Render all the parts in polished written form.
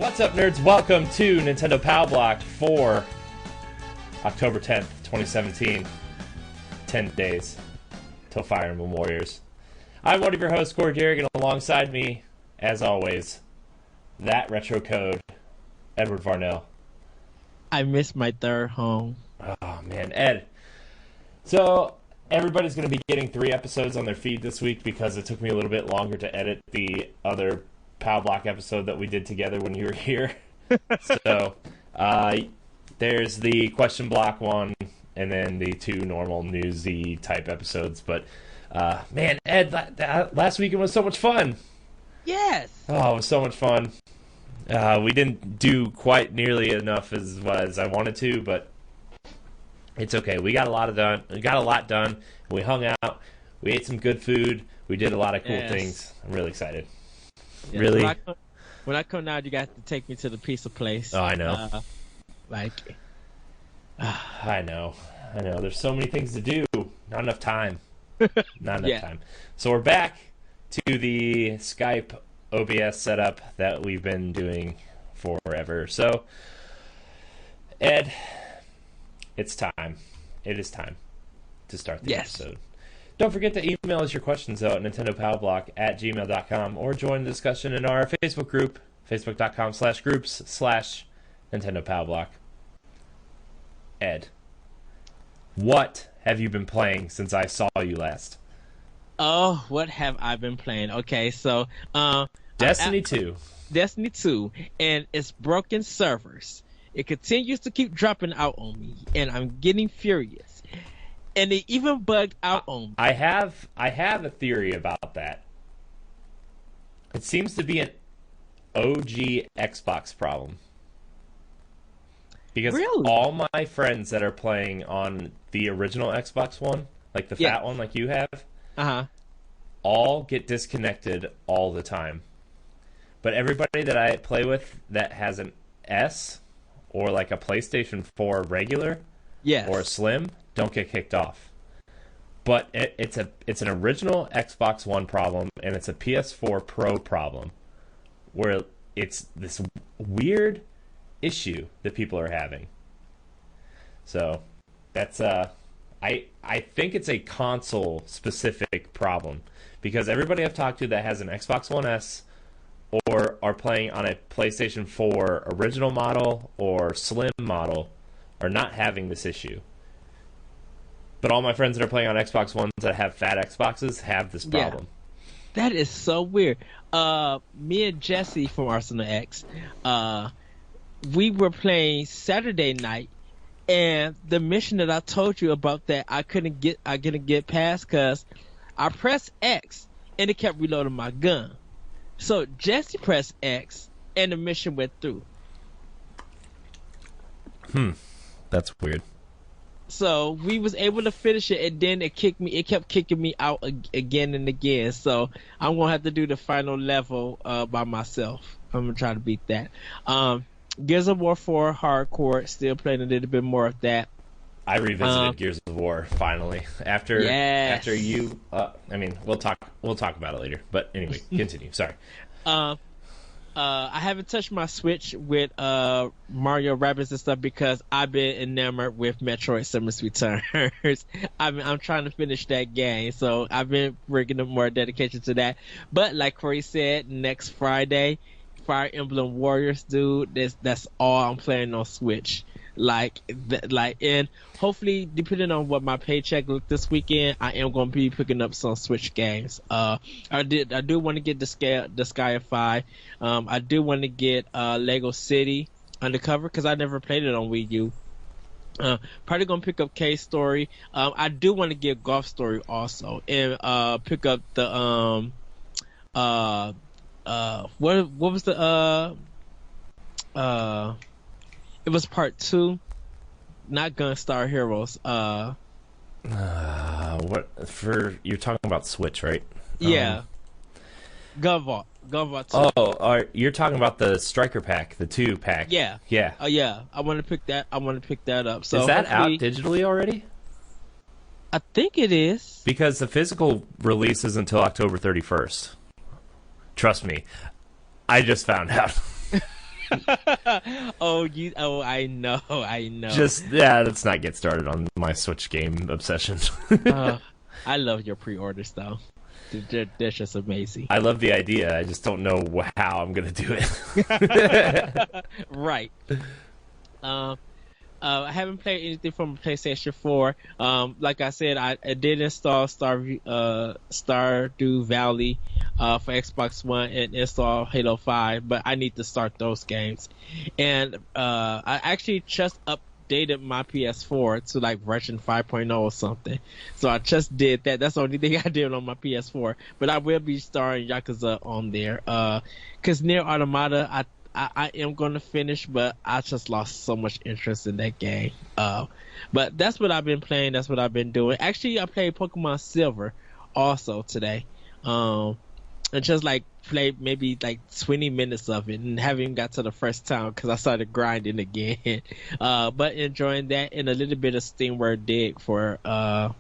What's up, nerds? Welcome to Nintendo Power Block for October 10th, 2017. 10 days till Fire Emblem Warriors. I'm one of your hosts, Corey Garrick, and alongside me, as always, that retro code, Edward Varnell. I missed my third home. Oh, man. Ed. So, everybody's going to be getting 3 episodes on their feed this week because it took me a little bit longer to edit the other Power Block episode that we did together when you were here. So, there's the question block one, and then the 2 normal newsy type episodes. But, man, Ed, that last weekend was so much fun. Yes. Oh, it was so much fun. We didn't do quite nearly enough as I wanted to, but it's okay. We got a lot done. We hung out. We ate some good food. We did a lot of cool things. I'm really excited. Yeah, really. When I come down, you got to take me to the pizza place. Oh, I know. I know. There's so many things to do. Not enough time. Not enough time. So we're back to the Skype OBS setup that we've been doing forever. So, Ed, it's time. It is time to start the episode. Don't forget to email us your questions out at nintendopowerblock@gmail.com or join the discussion in our Facebook group, facebook.com/groups/nintendopowerblock. Ed, what have you been playing since I saw you last? Oh, what have I been playing? Okay, so Destiny 2. Destiny 2, and it's broken servers. It continues to keep dropping out on me, and I'm getting furious. And it even bugged out on me. I have a theory about that. It seems to be an OG Xbox problem. Because all my friends that are playing on the original Xbox One, like the fat one like you have, all get disconnected all the time. But everybody that I play with that has an S or like a PlayStation 4 regular or a Slim don't get kicked off. But it's an original Xbox One problem, and it's a PS4 Pro problem, where it's this weird issue that people are having. So that's I think it's a console specific problem, because everybody I've talked to that has an Xbox One S or are playing on a PlayStation 4 original model or Slim model are not having this issue. But all my friends that are playing on Xbox Ones that have fat Xboxes have this problem. Yeah. That is so weird. Me and Jesse from Arsenal X, we were playing Saturday night, and the mission that I told you about that I couldn't get past because I pressed X and it kept reloading my gun. So Jesse pressed X and the mission went through. That's weird. So we was able to finish it, and then it kept kicking me out again and again. So I'm gonna have to do the final level by myself. I'm gonna try to beat that. Gears of War 4 Hardcore, still playing a little bit more of that. I revisited Gears of War finally after you. We'll talk about it later. But anyway, continue. Sorry. I haven't touched my Switch with Mario Rabbids and stuff because I've been enamored with Metroid Samus Returns. I'm trying to finish that game, so I've been bringing more dedication to that. But like Corey said, next Friday, Fire Emblem Warriors, dude. That's all I'm playing on Switch. And hopefully, depending on what my paycheck look this weekend, I am going to be picking up some Switch games. I do want to get the Sky of 5. I do want to get Lego City Undercover because I never played it on Wii U. Probably gonna pick up K Story. I do want to get Golf Story also, and pick up the what was the it was part 2, not Gunstar Heroes. What for? You're talking about Switch, right? Yeah. Gunvolt 2. Oh, you're talking about the Striker Pack, the 2 pack. Yeah. Yeah. Yeah. I want to pick that up. So is that out digitally already? I think it is. Because the physical release is until October 31st. Trust me. I just found out. I know. Just let's not get started on my Switch game obsession. I love your pre-orders though. They're just amazing. I love the idea. I just don't know how I'm gonna do it. Right. I haven't played anything from PlayStation 4. Like I said, I did install Stardew Valley for Xbox One and install Halo 5, but I need to start those games. And I actually just updated my PS4 to like version 5.0 or something. So I just did that. That's the only thing I did on my PS4. But I will be starting Yakuza on there. Because Nier Automata, I am going to finish, but I just lost so much interest in that game. But that's what I've been playing. That's what I've been doing. Actually, I played Pokemon Silver also today. And just like played maybe like 20 minutes of it and haven't even got to the first town because I started grinding again. But enjoying that and a little bit of SteamWorld Dig for the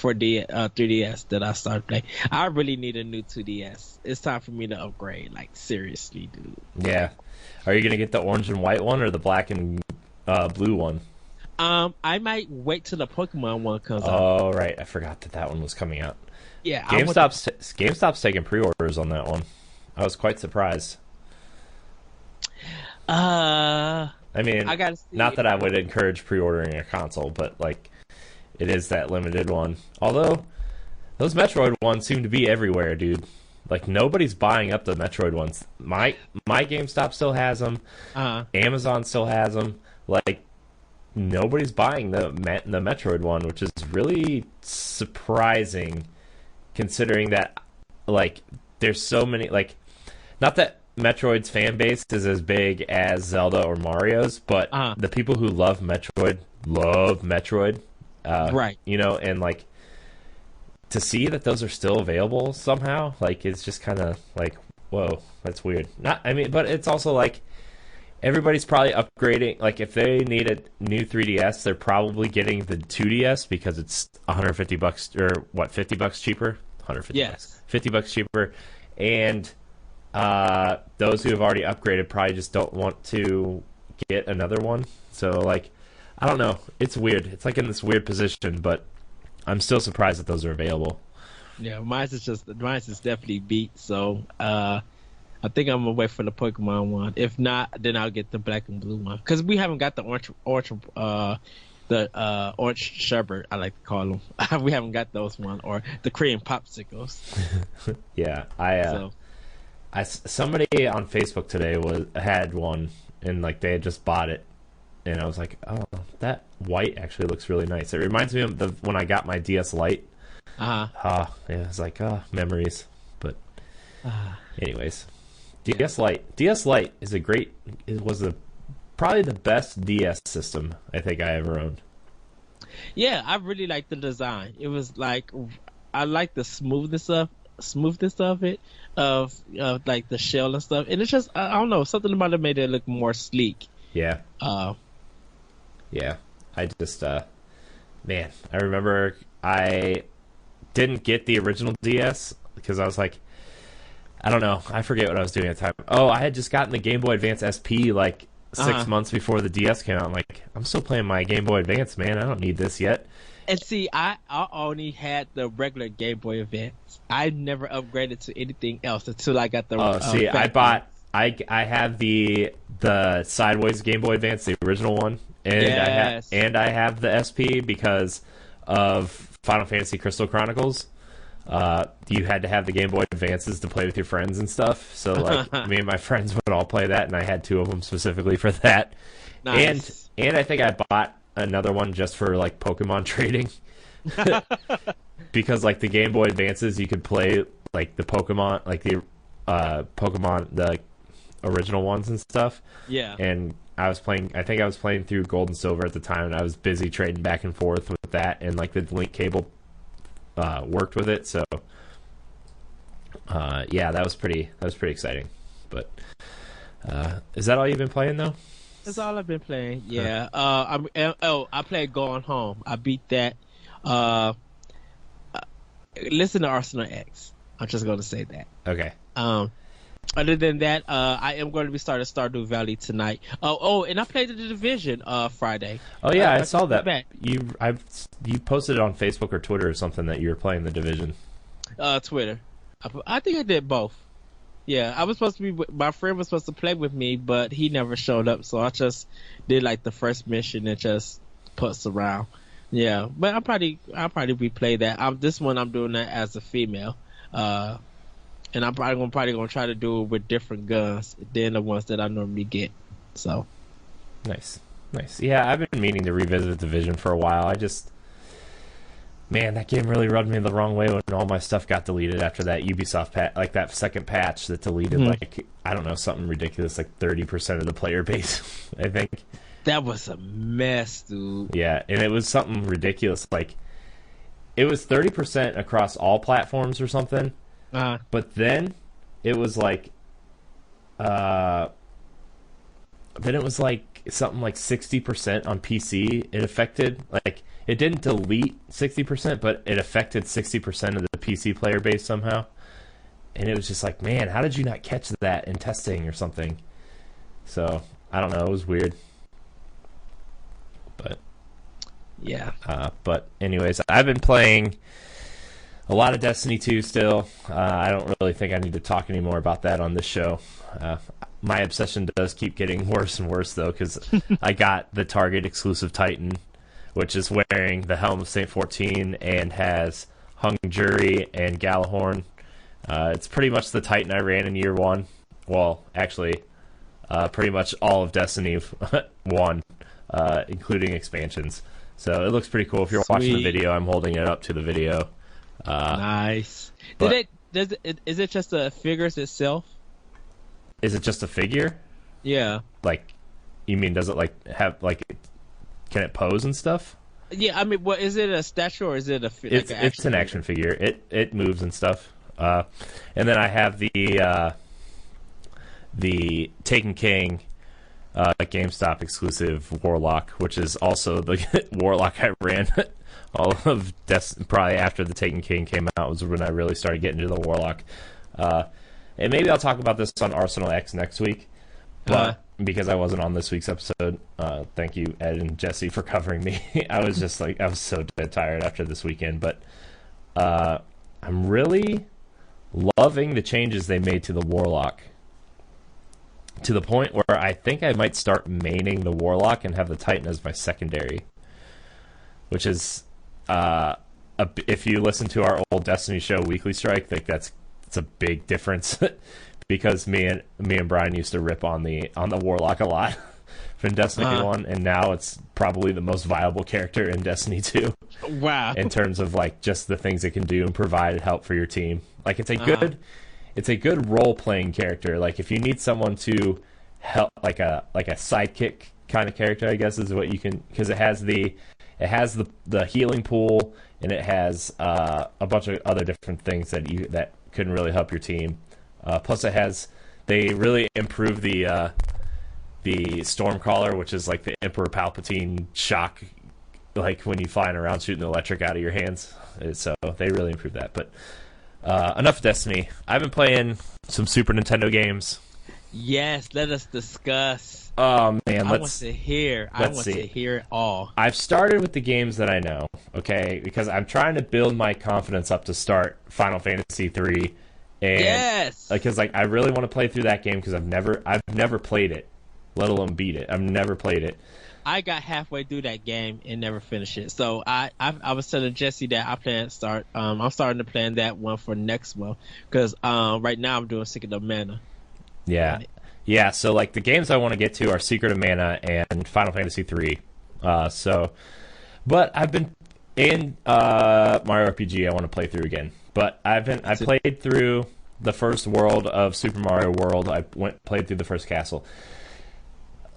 3DS that I started playing. I really need a new 2DS. It's time for me to upgrade. Like, seriously, dude. Yeah. Are you going to get the orange and white one or the black and blue one? I might wait till the Pokemon one comes out. Oh, right. I forgot that one was coming out. Yeah. GameStop's taking pre-orders on that one. I was quite surprised. I mean, not that I would encourage pre-ordering a console, but like, it is that limited one. Although, those Metroid ones seem to be everywhere, dude. Like, nobody's buying up the Metroid ones. My GameStop still has them. Amazon still has them. Like, nobody's buying the Metroid one, which is really surprising, considering that, like, there's so many, like, not that Metroid's fan base is as big as Zelda or Mario's, but the people who love Metroid. Right. You know, and like to see that those are still available somehow, like it's just kind of like, whoa, that's weird. But it's also like everybody's probably upgrading. Like if they need a new 3DS, they're probably getting the 2DS because it's $150 or what, $50 cheaper? 150 bucks. $50 cheaper. And those who have already upgraded probably just don't want to get another one. So like, I don't know. It's weird. It's like in this weird position, but I'm still surprised that those are available. Yeah, mine's is definitely beat. So I think I'm gonna wait for the Pokemon one. If not, then I'll get the black and blue one because we haven't got the orange sherbet. I like to call them. We haven't got those one or the Korean popsicles. Yeah, somebody on Facebook today had one and like they had just bought it. And I was like, oh, that white actually looks really nice. It reminds me of when I got my DS Lite. Yeah, it's like, memories. But anyways, DS Lite is probably the best DS system I think I ever owned. Yeah, I really like the design. It was like, I like the smoothness of it, of like the shell and stuff. And it's just, I don't know, something about it made it look more sleek. Yeah. Yeah, I just, man, I remember I didn't get the original DS because I was like, I don't know, I forget what I was doing at the time. Oh, I had just gotten the Game Boy Advance SP like 6 months before the DS came out. I'm like, I'm still playing my Game Boy Advance, man. I don't need this yet. And see, I only had the regular Game Boy Advance. I never upgraded to anything else until I got the. I have the sideways Game Boy Advance, the original one, and I have the SP because of Final Fantasy Crystal Chronicles. You had to have the Game Boy Advances to play with your friends and stuff. So like me and my friends would all play that, and I had two of them specifically for that. Nice. And I think I bought another one just for like Pokemon trading. Because like the Game Boy Advances, you could play like the Pokemon, like the Pokemon, the original ones and stuff. Yeah. And I think I was playing through Gold and Silver at the time, and I was busy trading back and forth with that, and like the link cable worked with it. So yeah, that was pretty exciting. But is that all you've been playing though? That's all I've been playing. Yeah. I played Going Home. I beat that. Listen to Arsenal X. I'm just gonna say that. Okay. Other than that, I am going to be starting Stardew Valley tonight. And I played the Division Friday. Oh yeah, I saw that. You posted it on Facebook or Twitter or something that you were playing the Division. Twitter. I think I did both. Yeah, I was supposed to be. My friend was supposed to play with me, but he never showed up. So I just did like the first mission and just putz around. Yeah, but I'll probably replay that. This one I'm doing that as a female. And I'm probably gonna try to do it with different guns than the ones that I normally get. So nice. Yeah, I've been meaning to revisit Division for a while. Man, that game really rubbed me the wrong way when all my stuff got deleted after that Ubisoft like that second patch that deleted like I don't know, something ridiculous like 30% of the player base. I think that was a mess, dude. Yeah, and it was something ridiculous. Like it was 30% across all platforms or something. But then it was like, something like 60% on PC. It affected, like, it didn't delete 60%, but it affected 60% of the PC player base somehow. And it was just like, man, how did you not catch that in testing or something? So, I don't know. It was weird. But, yeah. But anyways, I've been playing a lot of Destiny 2 still. I don't really think I need to talk anymore about that on this show. My obsession does keep getting worse and worse, though, because I got the Target exclusive Titan, which is wearing the Helm of St. 14 and has Hung Jury and Galahorn. It's pretty much the Titan I ran in year one. Well, actually, pretty much all of Destiny 1, including expansions. So it looks pretty cool. If you're watching the video, I'm holding it up to the video. Nice. Is it just the figures itself? Is it just a figure? Yeah. Like, you mean does it like have like, can it pose and stuff? Yeah, I mean, what is it, a statue or is it it's an action figure. It moves and stuff. And then I have the Taken King GameStop exclusive Warlock, which is also the Warlock I ran. All of probably after the Taken King came out was when I really started getting into the Warlock. And maybe I'll talk about this on Arsenal X next week, but because I wasn't on this week's episode, thank you, Ed and Jesse, for covering me. I was so dead tired after this weekend, but I'm really loving the changes they made to the Warlock, to the point where I think I might start maining the Warlock and have the Titan as my secondary, which is... if you listen to our old Destiny show, Weekly Strike, I think it's a big difference because me and Brian used to rip on the Warlock a lot from Destiny 1, and now it's probably the most viable character in Destiny 2. Wow! In terms of like just the things it can do and provide help for your team, like it's a good role playing character. Like if you need someone to help, like a sidekick kind of character, I guess is what you can, because it has the healing pool, and it has a bunch of other different things that can really help your team. Plus, they really improved the Stormcaller, which is like the Emperor Palpatine shock, like when you flying around shooting the electric out of your hands. So they really improved that. But enough Destiny. I've been playing some Super Nintendo games. Yes, let us discuss. Oh man, I want to hear it all. I've started with the games that I know, okay, because I'm trying to build my confidence up to start Final Fantasy 3. And yes, because like I really want to play through that game because I've never played it, let alone beat it. I've never played it. I got halfway through that game and never finished it. So I was telling Jesse that I plan to start. I'm starting to plan that one for next month because right now I'm doing Secret of Mana. Yeah, so like the games I want to get to are Secret of Mana and Final Fantasy 3. But I've been in Mario RPG I want to play through again. But I played through the first world of Super Mario World. I played through the first castle.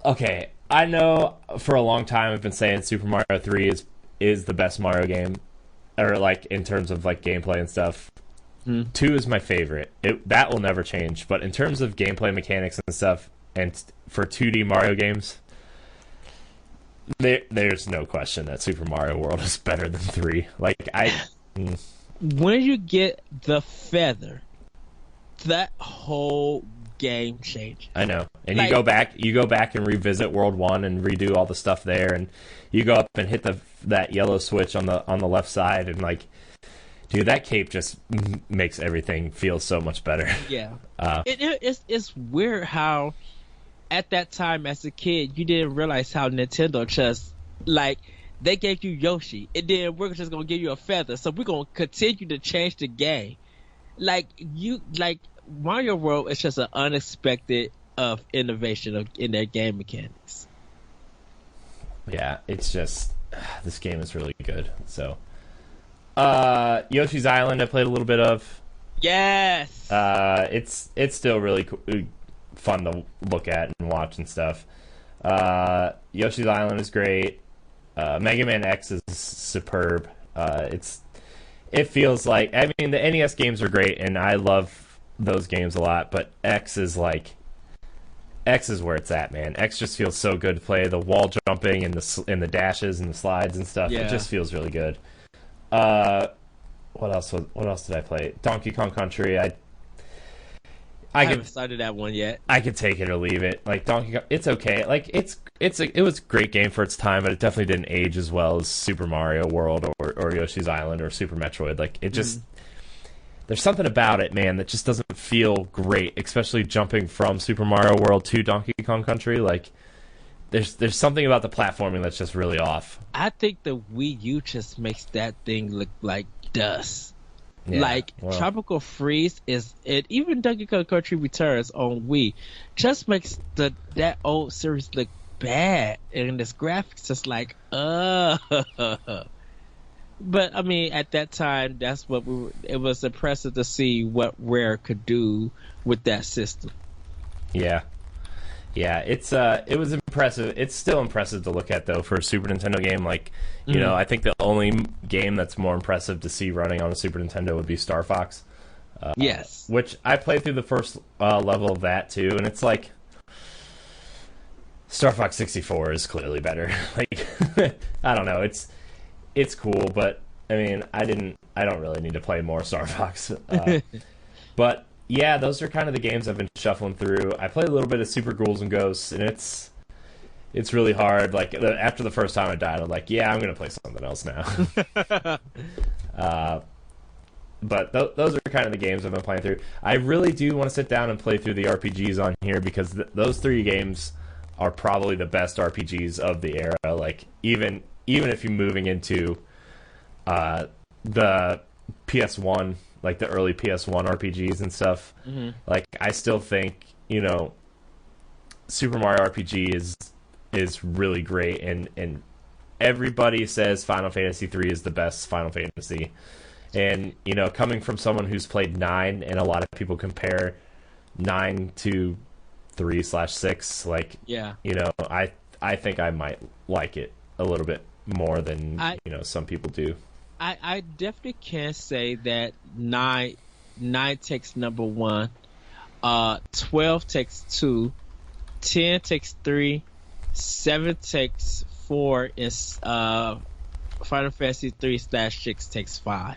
Okay, I know for a long time I've been saying Super Mario 3 is the best Mario game, or like in terms of like gameplay and stuff. 2 is my favorite. That will never change. But in terms of gameplay mechanics and stuff, and for 2D Mario games, there's no question that Super Mario World is better than 3. Like when you get the feather, that whole game changer. I know. And like, you go back and revisit World 1 and redo all the stuff there, and you go up and hit that yellow switch on the left side, and like, dude, that cape just makes everything feel so much better. Yeah. It's weird how at that time as a kid you didn't realize how Nintendo just like they gave you Yoshi and then we're just gonna give you a feather, so we're gonna continue to change the game. Like Mario World is just an unexpected of innovation in their game mechanics. Yeah, it's just this game is really good. So Yoshi's Island I played a little bit of. Yes. It's still really fun to look at and watch and stuff. Yoshi's Island is great. Mega Man X is superb. It feels like, I mean, the NES games are great and I love those games a lot, but X is where it's at, man. X just feels so good to play. The wall jumping and the dashes and the slides and stuff. Yeah. It just feels really good. What else did I play? Donkey Kong Country. I haven't started that one yet. I could take it or leave it. Like Donkey Kong, it's okay. Like it was a great game for its time, but it definitely didn't age as well as Super Mario World or Yoshi's Island or Super Metroid. Like it just there's something about it, man, that just doesn't feel great, especially jumping from Super Mario World to Donkey Kong Country. Like there's something about the platforming that's just really off. I think the Wii U just makes that thing look like dust. Yeah, Tropical Freeze even Donkey Kong Country Returns on Wii just makes that old series look bad, and this graphics just like But I mean, at that time, that's what it was impressive to see what Rare could do with that system. Yeah, it was impressive. It's still impressive to look at though for a Super Nintendo game. Like, you know, I think the only game that's more impressive to see running on a Super Nintendo would be Star Fox. Yes, which I played through the first level of that too, and it's like Star Fox 64 is clearly better. Like, I don't know, it's cool, but I mean, I don't really need to play more Star Fox. But yeah, those are kind of the games I've been shuffling through. I played a little bit of Super Ghouls and Ghosts, and it's really hard. Like after the first time I died, I'm like, yeah, I'm gonna play something else now. But those are kind of the games I've been playing through. I really do want to sit down and play through the RPGs on here because those three games are probably the best RPGs of the era. Like even if you're moving into the PS1, like the early PS1 RPGs and stuff, like I still think, you know, Super Mario RPG is really great, and everybody says Final Fantasy 3 is the best Final Fantasy. And, you know, coming from someone who's played 9, and a lot of people compare 9 to 3/6, like, yeah, you know, I think I might like it a little bit more than you know, some people do. I definitely can say that 9 takes number 1, 12 takes 2, 10 takes 3, 7 takes 4, and Final Fantasy 3/6 takes 5.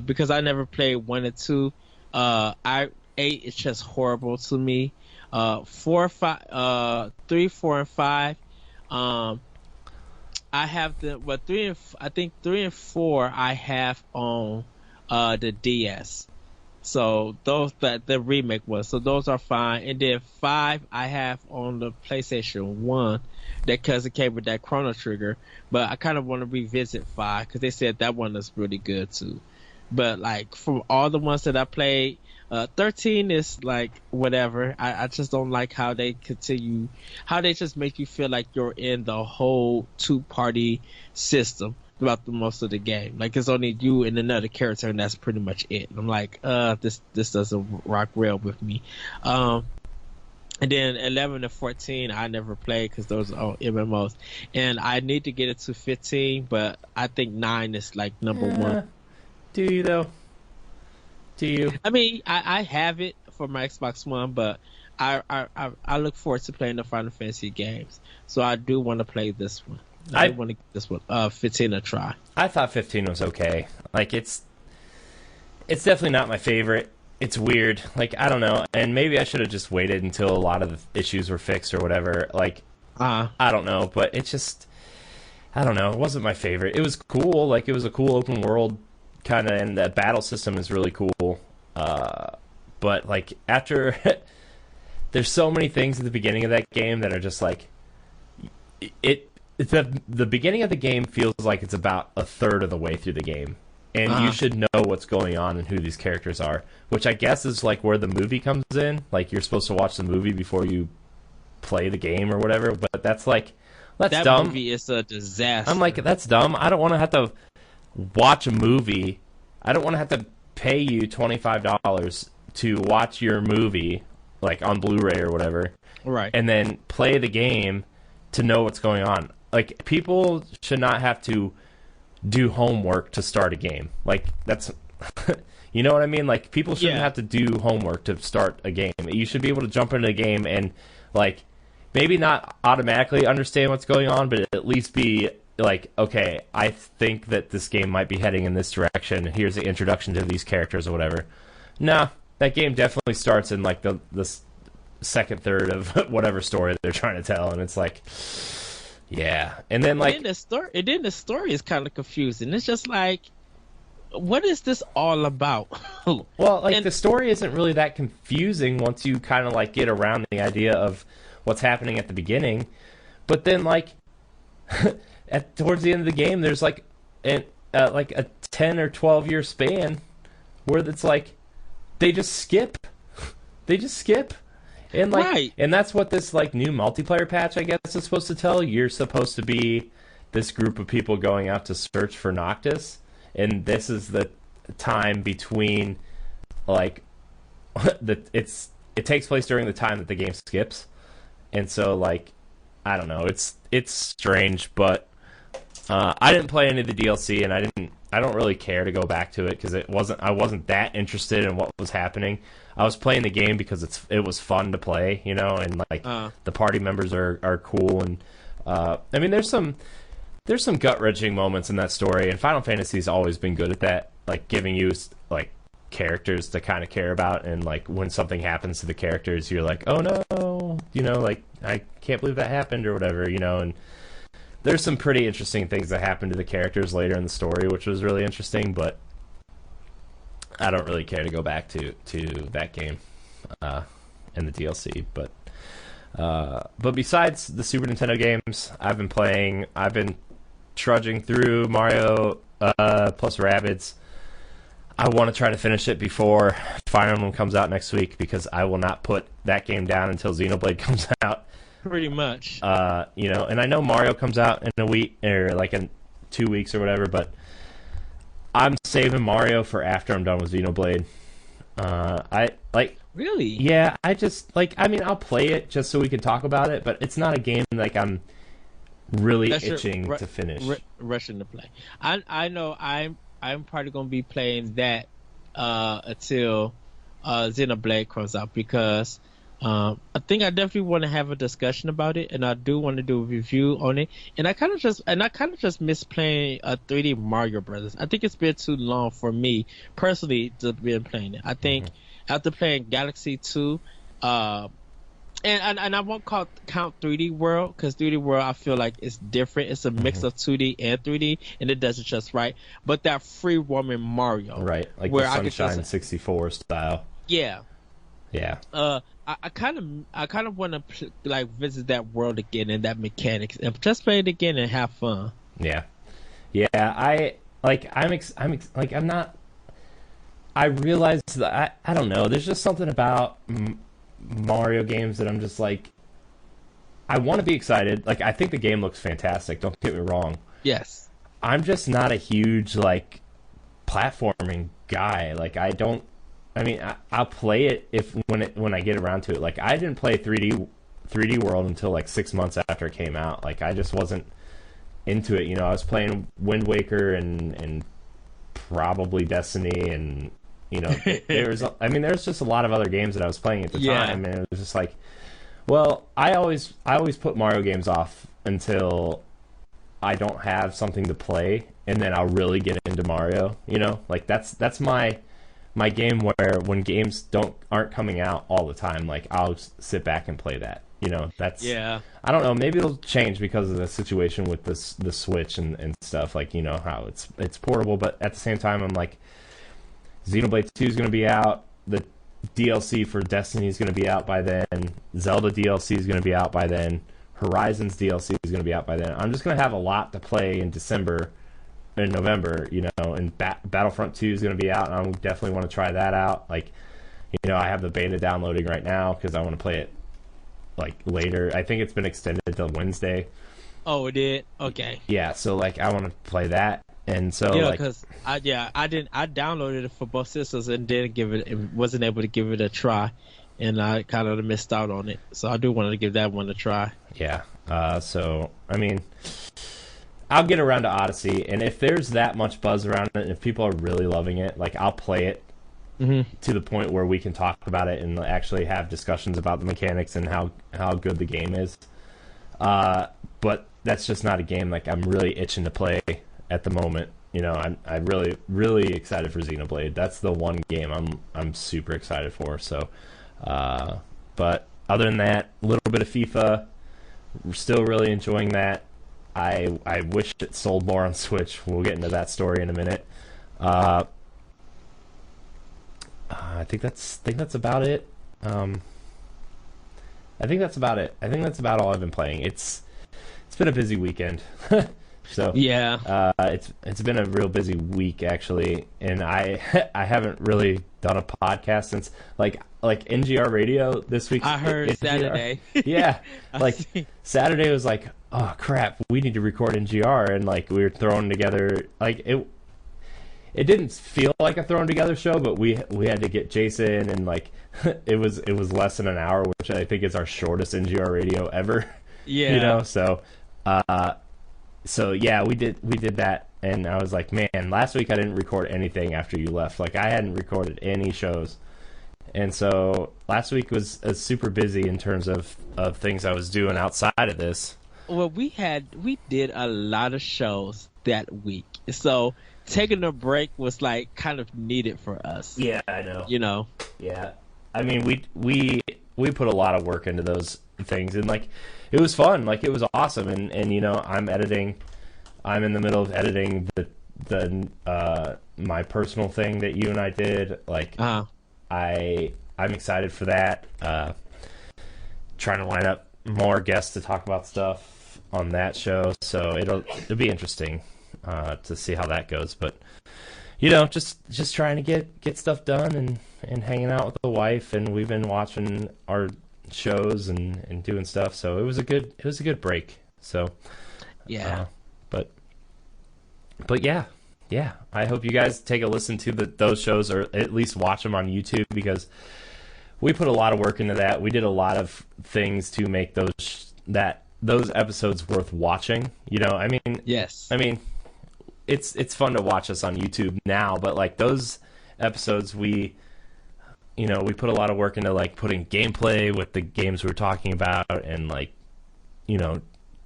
Because I never played 1 and 2, 8 is just horrible to me. 4, 5, 3, 4, and 5. I have I think 3 and 4 I have on the DS. So those the remake was. So those are fine. And then 5 I have on the PlayStation 1 because it came with that Chrono Trigger. But I kind of want to revisit 5 because they said that one is really good too. But like from all the ones that I played, 13 is like whatever. I just don't like how they just make you feel like you're in the whole 2-party system throughout the most of the game. Like it's only you and another character, and that's pretty much it. And I'm like, this doesn't rock real with me. And then 11 and 14 I never played because those are all MMOs, and I need to get it to 15, but I think 9 is like number 1. Do you though? Do you? I mean, I have it for my Xbox One, but I look forward to playing the Final Fantasy games, so I do want to play this one. I want to give this one 15 a try. I thought 15 was okay. Like it's definitely not my favorite, it's weird. Like, I don't know. And maybe I should have just waited until a lot of the issues were fixed or whatever. Like, I don't know. But it's just, I don't know. It wasn't my favorite. It was cool. Like, it was a cool open world kind of, and the battle system is really cool. But, like, after, there's so many things at the beginning of that game that are just like, the beginning of the game feels like it's about a third of the way through the game. And you should know what's going on and who these characters are, which I guess is like where the movie comes in. Like, you're supposed to watch the movie before you play the game or whatever. But that's like, that's that dumb. That movie is a disaster. I'm like, that's dumb. I don't want to have to watch a movie. I don't want to have to pay you $25 to watch your movie, like on Blu-ray or whatever. Right. And then play the game to know what's going on. Like, people should not have to do homework to start a game. Like, that's you know what I mean? Like, people shouldn't have to do homework to start a game. You should be able to jump into a game and, like, maybe not automatically understand what's going on, but at least be like, okay, I think that this game might be heading in this direction. Here's the introduction to these characters or whatever. Nah, that game definitely starts in like the second third of whatever story they're trying to tell, and it's like, yeah. And then like the story is kind of confusing. It's just like, what is this all about? Well, like, the story isn't really that confusing once you kind of like get around the idea of what's happening at the beginning. But then like towards the end of the game, there's like like a 10 or 12 year span where it's like they just skip. And like, right. And that's what this like new multiplayer patch, I guess, is supposed to tell. You're supposed to be this group of people going out to search for Noctis, and this is the time between like it takes place during the time that the game skips, and so like, I don't know, it's strange, but I didn't play any of the DLC, and I don't really care to go back to it because I wasn't that interested in what was happening. I was playing the game because it was fun to play, you know, and like the party members are cool, and I mean, there's some gut-wrenching moments in that story, and Final Fantasy's always been good at that, like giving you like characters to kind of care about, and like when something happens to the characters, you're like, oh no, you know, like, I can't believe that happened or whatever, you know. And there's some pretty interesting things that happen to the characters later in the story, which was really interesting, but I don't really care to go back to that game and the DLC. But besides the Super Nintendo games, I've been trudging through Mario plus Rabbids. I want to try to finish it before Fire Emblem comes out next week, because I will not put that game down until Xenoblade comes out. Pretty much. You know, and I know Mario comes out in a week, or like in 2 weeks or whatever, but I'm saving Mario for after I'm done with Xenoblade. I like. Really? Yeah, I just like. I mean, I'll play it just so we can talk about it, but it's not a game like I'm really itching to finish. Rushing to play. I know I'm probably gonna be playing that until Xenoblade comes out, because I think I definitely want to have a discussion about it, and I do want to do a review on it. And I kind of just miss playing 3D Mario Brothers. I think it's been too long for me personally to be playing it. I think after playing Galaxy 2, and I won't count 3D World, because 3D World I feel like it's different. It's a mix of 2D and 3D, and it does it just right. But that free roaming Mario, right, like where the Sunshine 64 style. Yeah. Yeah. I kind of want to like visit that world again and that mechanics, and just play it again and have fun. Yeah. I'm not. I realize that I don't know. There's just something about Mario games that I'm just like, I want to be excited. Like, I think the game looks fantastic. Don't get me wrong. Yes. I'm just not a huge like platforming guy. Like, I'll play it when I get around to it. Like, I didn't play 3D World until like 6 months after it came out. Like, I just wasn't into it. You know, I was playing Wind Waker and probably Destiny, and you know, there's just a lot of other games that I was playing at the time, and it was just like, well, I always put Mario games off until I don't have something to play, and then I'll really get into Mario. You know, like that's my my game where when games aren't coming out all the time, like I'll sit back and play that. That's I don't know. Maybe it'll change because of the situation with the Switch and stuff. Like how it's portable, but at the same time, I'm like, Xenoblade 2 is going to be out. The DLC for Destiny is going to be out by then. Zelda DLC is going to be out by then. Horizon's DLC is going to be out by then. I'm just going to have a lot to play in November, and Battlefront 2 is going to be out, and I definitely want to try that out. Like, I have the beta downloading right now because I want to play it like later. I think it's been extended till Wednesday. Oh, it did? Okay. Yeah, so like I want to play that, and so because I downloaded it for both systems and wasn't able to give it a try, and I kind of missed out on it. So I do want to give that one a try. Yeah. So I mean, I'll get around to Odyssey, and if there's that much buzz around it, and if people are really loving it, like I'll play it to the point where we can talk about it and actually have discussions about the mechanics and how good the game is. But that's just not a game like I'm really itching to play at the moment. I'm really, really excited for Xenoblade. That's the one game I'm super excited for. So, but other than that, a little bit of FIFA. We're still really enjoying that. I wish it sold more on Switch. We'll get into that story in a minute. I think that's about it. I think that's about it. I think that's about all I've been playing. It's been a busy weekend. So yeah, it's been a real busy week actually, and I haven't really done a podcast since like NGR Radio this week. I heard Saturday. Yeah, like Saturday was like, oh crap, we need to record NGR, and like we were throwing together like it didn't feel like a thrown together show, but we had to get Jason, and like it was less than an hour, which I think is our shortest NGR Radio ever. Yeah. So yeah, we did that, and I was like, man, last week I didn't record anything after you left. Like I hadn't recorded any shows, and so last week was super busy in terms of things I was doing outside of this. Well, we did a lot of shows that week, so taking a break was like kind of needed for us. Yeah, I know. Yeah. I mean, we put a lot of work into those things, and like it was fun. Like it was awesome, and I'm in the middle of editing the my personal thing that you and I did. Like I'm excited for that. Trying to line up more guests to talk about stuff on that show, so it'll be interesting to see how that goes. But just trying to get stuff done and hanging out with the wife, and we've been watching our shows and doing stuff. So it was a good break. So yeah, but yeah. I hope you guys take a listen to those shows, or at least watch them on YouTube, because we put a lot of work into that. We did a lot of things to make those episodes worth watching. I mean, yes. I mean, it's fun to watch us on YouTube now, but like those episodes, we put a lot of work into like putting gameplay with the games we were talking about, and like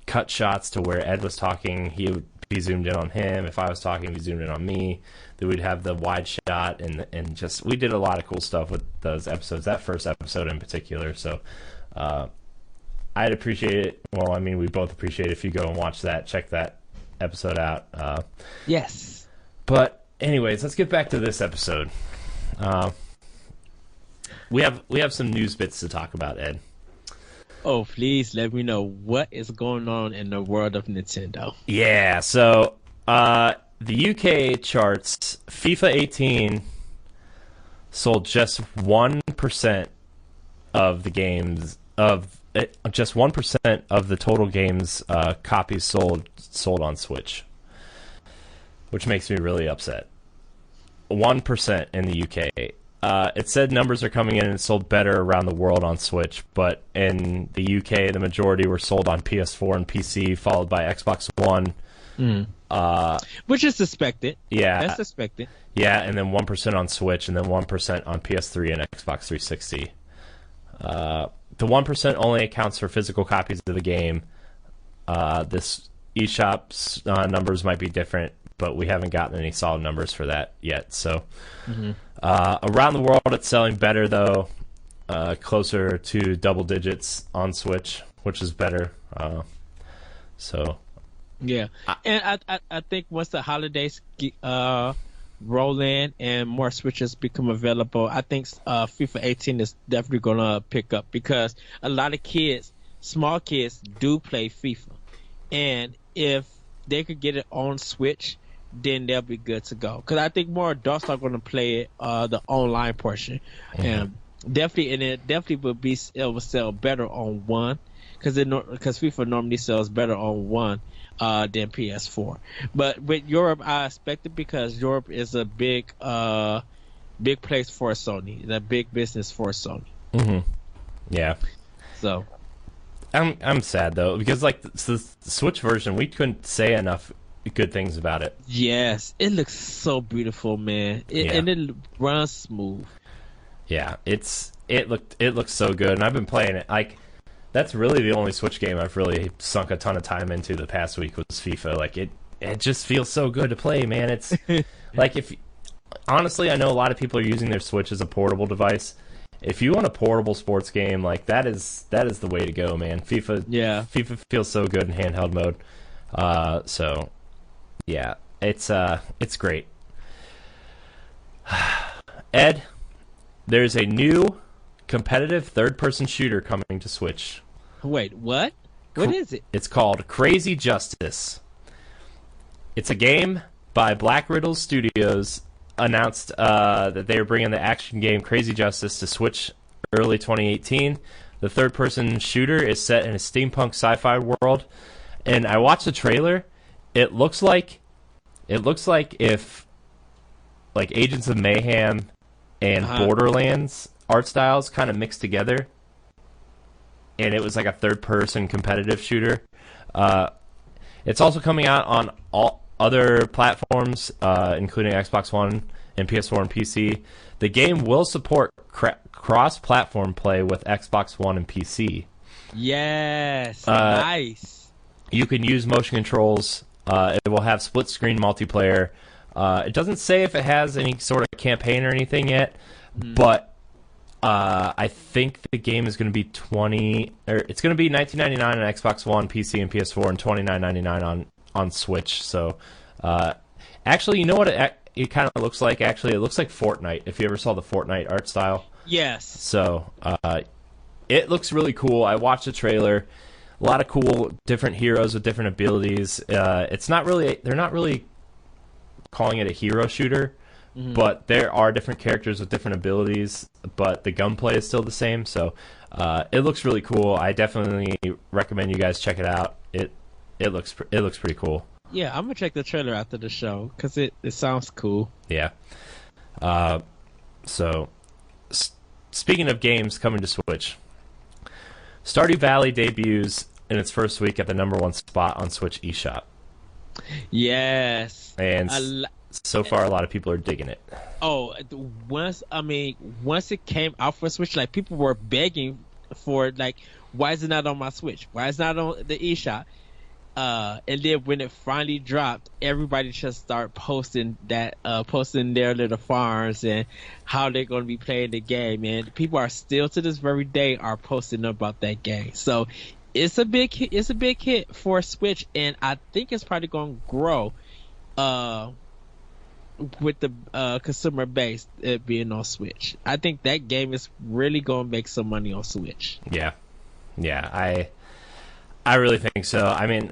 cut shots to where Ed was talking, he would be zoomed in on him. If I was talking, he'd be zoomed in on me. Then we'd have the wide shot, and just we did a lot of cool stuff with those episodes. That first episode in particular. So I'd appreciate it. Well, I mean, we both appreciate it if you go and watch that, check that episode out. Yes. But anyways, let's get back to this episode. We have some news bits to talk about, Ed. Oh, please let me know what is going on in the world of Nintendo. Yeah, so the UK charts, FIFA 18 sold just 1% of the games just 1% of the total games copies sold on Switch, which makes me really upset. 1% in the UK. It said numbers are coming in and sold better around the world on Switch, but in the UK, the majority were sold on PS4 and PC, followed by Xbox One. Which is suspected. Yeah. That's suspected. Yeah, and then 1% on Switch, and then 1% on PS3 and Xbox 360. The 1% only accounts for physical copies of the game. This eShop's numbers might be different, but we haven't gotten any solid numbers for that yet. So around the world, it's selling better though, closer to double digits on Switch, which is better. So yeah, and I think once the holidays roll in and more Switches become available, I think FIFA 18 is definitely gonna pick up, because a lot of kids, small kids, do play FIFA, and if they could get it on Switch, then they'll be good to go. Because I think more adults are gonna play it, the online portion, and definitely will sell better on one, because FIFA normally sells better on one than PS4. But with Europe, I expect it, because Europe is a big place for Sony. It's a big business for Sony. Yeah. So I'm sad though, because like the Switch version, we couldn't say enough good things about it. Yes, it looks so beautiful, man. And it runs smooth. Yeah, it looks so good, and I've been playing it. Like, that's really the only Switch game I've really sunk a ton of time into the past week was FIFA. Like, it just feels so good to play, man. It's like, honestly, I know a lot of people are using their Switch as a portable device. If you want a portable sports game, like, that is the way to go, man. FIFA feels so good in handheld mode. So yeah, it's great. Ed, there's a new competitive third-person shooter coming to Switch. Wait, what? What is it? It's called Crazy Justice. It's a game by Black Riddle Studios. Announced that they are bringing the action game Crazy Justice to Switch early 2018. The third-person shooter is set in a steampunk sci-fi world, and I watched the trailer. It looks like if like Agents of Mayhem and Borderlands art styles kind of mixed together, and it was like a third-person competitive shooter. It's also coming out on all other platforms, including Xbox One and PS4 and PC. The game will support cross-platform play with Xbox One and PC. Yes, nice. You can use motion controls. It will have split-screen multiplayer. It doesn't say if it has any sort of campaign or anything yet, but I think the game is going to be it's going to be $19.99 on Xbox One, PC, and PS4, and $29.99 on Switch. So, actually, you know what it kind of looks like? Actually, it looks like Fortnite. If you ever saw the Fortnite art style. Yes. So, it looks really cool. I watched the trailer. A lot of cool different heroes with different abilities. They're not really calling it a hero shooter, but there are different characters with different abilities, but the gunplay is still the same. So it looks really cool. I definitely recommend you guys check it out. It looks pretty cool. Yeah, I'm gonna check the trailer after the show because it sounds cool. Yeah. So speaking of games coming to Switch, Stardew Valley debuts in its first week at the #1 spot on Switch eShop. Yes. And so far, a lot of people are digging it. Oh, once it came out for Switch, like, people were begging for it, like, why is it not on my Switch? Why is it not on the eShop? And then when it finally dropped, everybody just started posting their little farms and how they're going to be playing the game. And people are still to this very day are posting about that game. So it's a big hit for Switch, and I think it's probably going to grow with the consumer base being on Switch. I think that game is really going to make some money on Switch. Yeah, I really think so. I mean,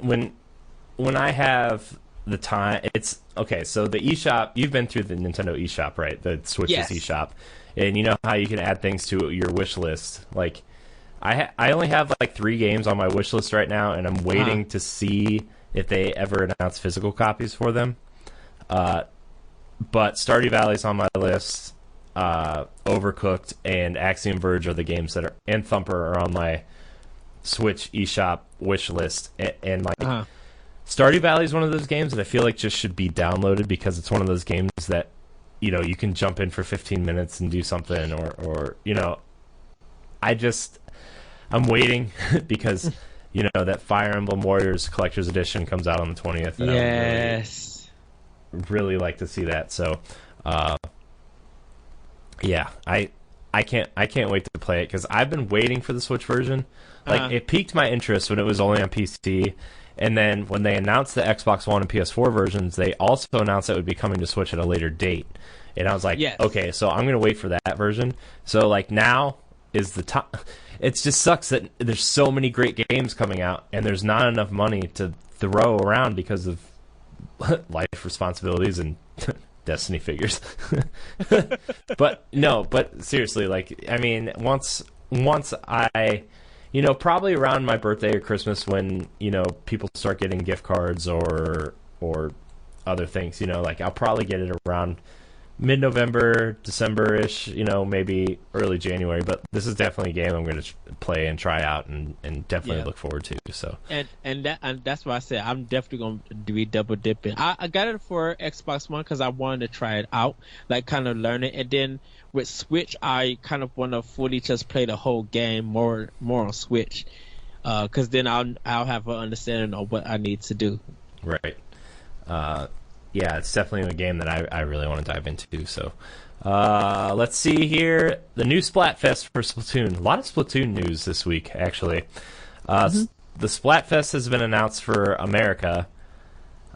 when I have the time, it's okay. So the eShop, you've been through the Nintendo eShop, right? The Switch's eShop, and you know how you can add things to your wish list. Like, I only have like 3 games on my wish list right now, and I'm waiting to see if they ever announce physical copies for them. But Stardew Valley's on my list. Overcooked and Axiom Verge are the games that are, and Thumper are on my Switch eShop wish list, and like Stardew Valley is one of those games that I feel like just should be downloaded, because it's one of those games that, you know, you can jump in for 15 minutes and do something, or you know, I'm waiting because you know that Fire Emblem Warriors Collector's Edition comes out on the 20th. Yes. really like to see that. So, yeah, I can't wait to play it because I've been waiting for the Switch version. Like, it piqued my interest when it was only on PC, and then when they announced the Xbox One and PS4 versions, they also announced it would be coming to Switch at a later date. And I was like, okay, so I'm going to wait for that version. So, like, now is the time. It just sucks that there's so many great games coming out, and there's not enough money to throw around because of life responsibilities and Destiny figures. But seriously, like, I mean, once I, probably around my birthday or Christmas when, people start getting gift cards or other things, like, I'll probably get it around mid-November, December-ish, maybe early January. But this is definitely a game I'm going to play and try out and definitely look forward to. So and that's why I said I'm definitely going to be double dipping. I got it for Xbox One because I wanted to try it out, like kind of learn it, and then with Switch I kind of want to fully just play the whole game more on Switch, because then I'll have an understanding of what I need to do. Right. Yeah, it's definitely a game that I really want to dive into. So, let's see here. The new Splatfest for Splatoon. A lot of Splatoon news this week, actually. The Splatfest has been announced for America.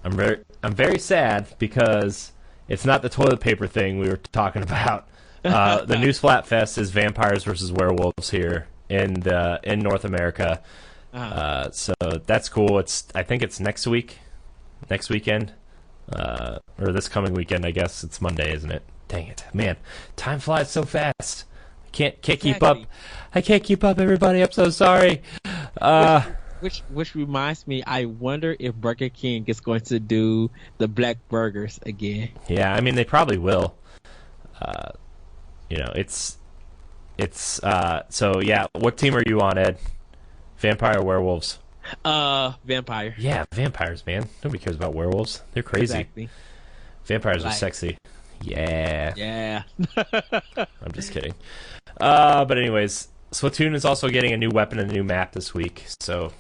I'm very sad because it's not the toilet paper thing we were talking about. The new Splatfest is vampires versus werewolves here in North America. So that's cool. I think it's next weekend. Or this coming weekend, I guess. It's Monday, isn't it? Dang it. Man, time flies so fast. I can't keep up. I can't keep up, everybody. I'm so sorry. Which reminds me, I wonder if Burger King is going to do the black burgers again. Yeah, I mean, they probably will. So yeah, what team are you on, Ed? Vampire or werewolves? Vampire. Yeah, vampires, man. Nobody cares about werewolves. They're crazy. Exactly. Vampires are sexy. Yeah. Yeah. I'm just kidding. But anyways, Splatoon is also getting a new weapon and a new map this week. So,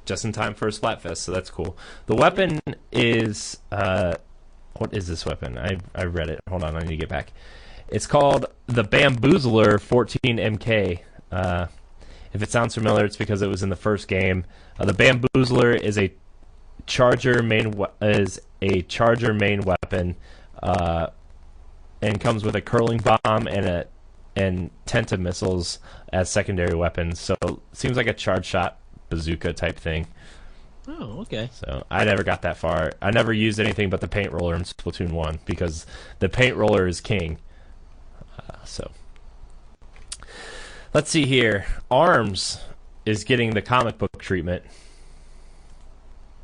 just in time for a Splatfest, so that's cool. The weapon is, what is this weapon? I read it. Hold on, I need to get back. It's called the Bamboozler 14MK. If it sounds familiar, it's because it was in the first game. The Bamboozler is a charger main weapon, and comes with a curling bomb and tenta missiles as secondary weapons. So it seems like a charge shot bazooka type thing. Oh, okay. So I never got that far. I never used anything but the paint roller in Splatoon 1 because the paint roller is king. So. Let's see here. ARMS is getting the comic book treatment.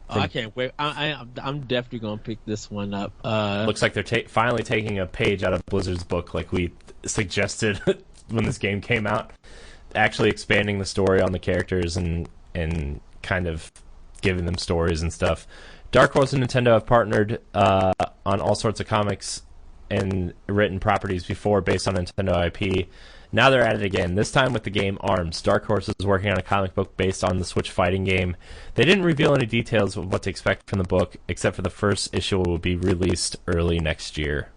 I can't wait. I'm definitely going to pick this one up. Looks like they're finally taking a page out of Blizzard's book like we suggested when this game came out. Actually expanding the story on the characters and kind of giving them stories and stuff. Dark Horse and Nintendo have partnered on all sorts of comics and written properties before based on Nintendo IP. Now they're at it again, this time with the game ARMS. Dark Horse is working on a comic book based on the Switch fighting game. They didn't reveal any details of what to expect from the book, except for the first issue will be released early next year.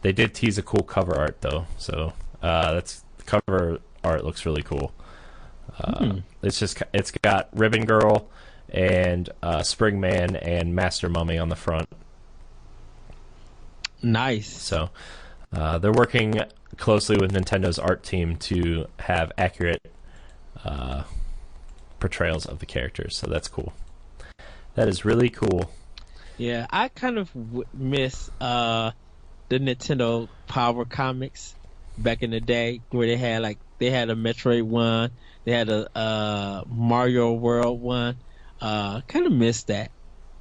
They did tease a cool cover art, though, so the cover art looks really cool. It's got Ribbon Girl and Springman and Master Mummy on the front. Nice. So they're working closely with Nintendo's art team to have accurate portrayals of the characters, so that's cool. That is really cool. Yeah, I kind of miss the Nintendo Power comics back in the day, where they had a Metroid one, they had a Mario World one. Kind of miss that,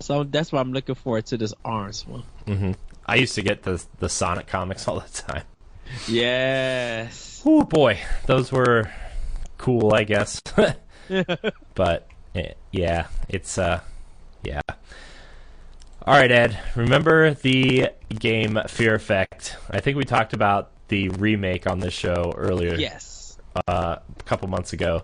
so that's why I'm looking forward to this ARMS one. Mm-hmm. I used to get the Sonic comics all the time. Yes. Oh boy, those were cool, I guess. But yeah, it's yeah. All right, Ed. Remember the game Fear Effect? I think we talked about the remake on this show earlier. Yes. A couple months ago.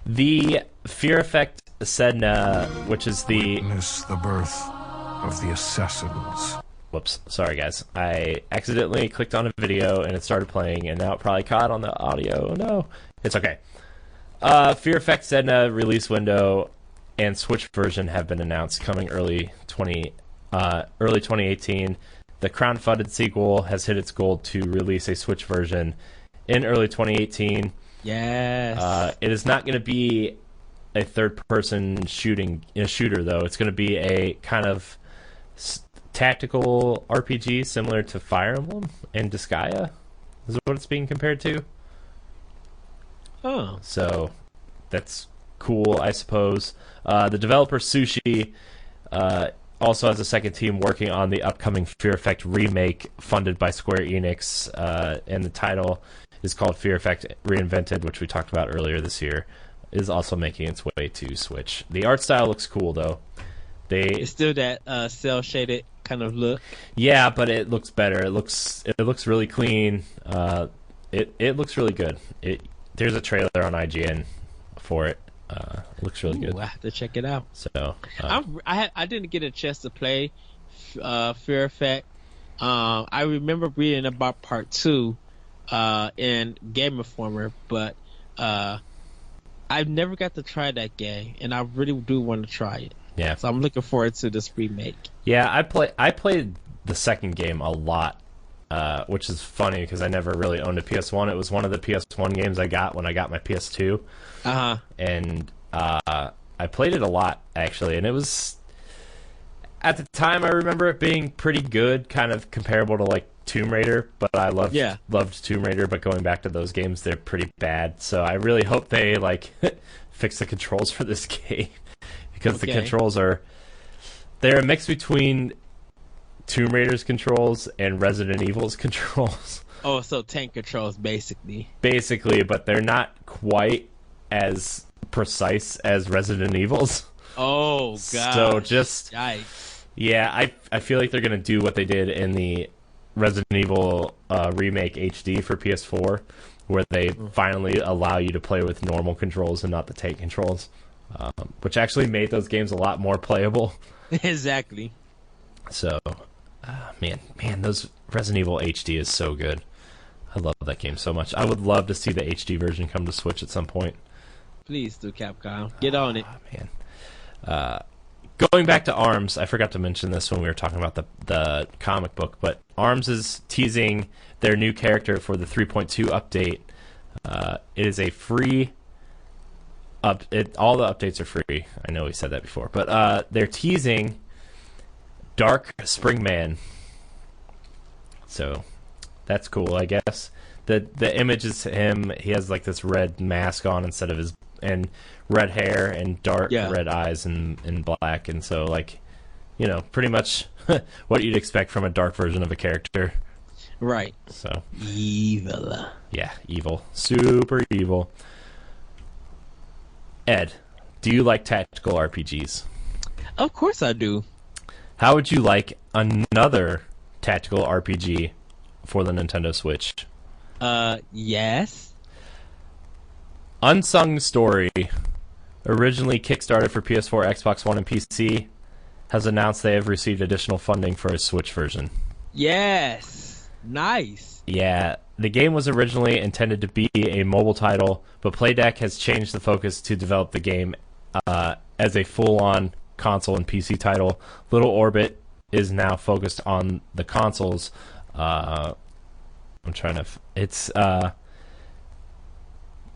The Fear Effect Sedna, which is witness the birth of the assassins. Whoops, sorry guys. I accidentally clicked on a video and it started playing, and now it probably caught on the audio. No, it's okay. Fear Effect Sedna release window and Switch version have been announced, coming early 2018. The crowdfunded sequel has hit its goal to release a Switch version in early 2018. Yes. It is not going to be a third-person shooter, though. It's going to be a kind of tactical RPG similar to Fire Emblem and Disgaea, is what it's being compared to. Oh. So that's cool, I suppose. The developer Sushi also has a second team working on the upcoming Fear Effect remake funded by Square Enix, and the title is called Fear Effect Reinvented, which we talked about earlier this year. Is also making its way to Switch. The art style looks cool, though. It's still that cell shaded kind of look. Yeah, but it looks better. It looks really clean. It looks really good. There's a trailer on IGN for it. It looks really good. I have to check it out. So I didn't get a chance to play Fear Effect. I remember reading about Part 2 in Game Informer, but I've never got to try that game, and I really do want to try it. Yeah. So I'm looking forward to this remake. Yeah, I played the second game a lot, which is funny because I never really owned a PS1. It was one of the PS1 games I got when I got my PS2. Uh-huh. And I played it a lot, actually, and it was... At the time, I remember it being pretty good, kind of comparable to, like, Tomb Raider, but I loved Tomb Raider, but going back to those games, they're pretty bad. So I really hope they, like, fix the controls for this game. Because the controls they're a mix between Tomb Raider's controls and Resident Evil's controls. Oh, so tank controls, basically. Basically, but they're not quite as precise as Resident Evil's. Oh, God. So just... Yikes. Yeah, I feel like they're going to do what they did in the Resident Evil Remake HD for PS4, where they finally allow you to play with normal controls and not the tank controls, which actually made those games a lot more playable. Exactly. So, man, those Resident Evil HD is so good. I love that game so much. I would love to see the HD version come to Switch at some point. Please do, Capcom. Get on it. Man. Going back to ARMS, I forgot to mention this when we were talking about the comic book, but ARMS is teasing their new character for the 3.2 update. It is a free... all the updates are free. I know we said that before. But they're teasing Dark Springman. So that's cool, I guess. The image is him. He has like this red mask on instead of his... and red hair and dark red eyes and black, and so, like, you know, pretty much what you'd expect from a dark version of a character. Right. So evil. Yeah, evil. Super evil. Ed, do you like tactical RPGs? Of course I do. How would you like another tactical RPG for the Nintendo Switch? Yes. Unsung Story, originally kickstarted for PS4, Xbox One, and PC, has announced they have received additional funding for a Switch version. Yes. Nice. Yeah, the game was originally intended to be a mobile title, but Playdeck has changed the focus to develop the game as a full-on console and PC title. Little Orbit is now focused on the consoles. It's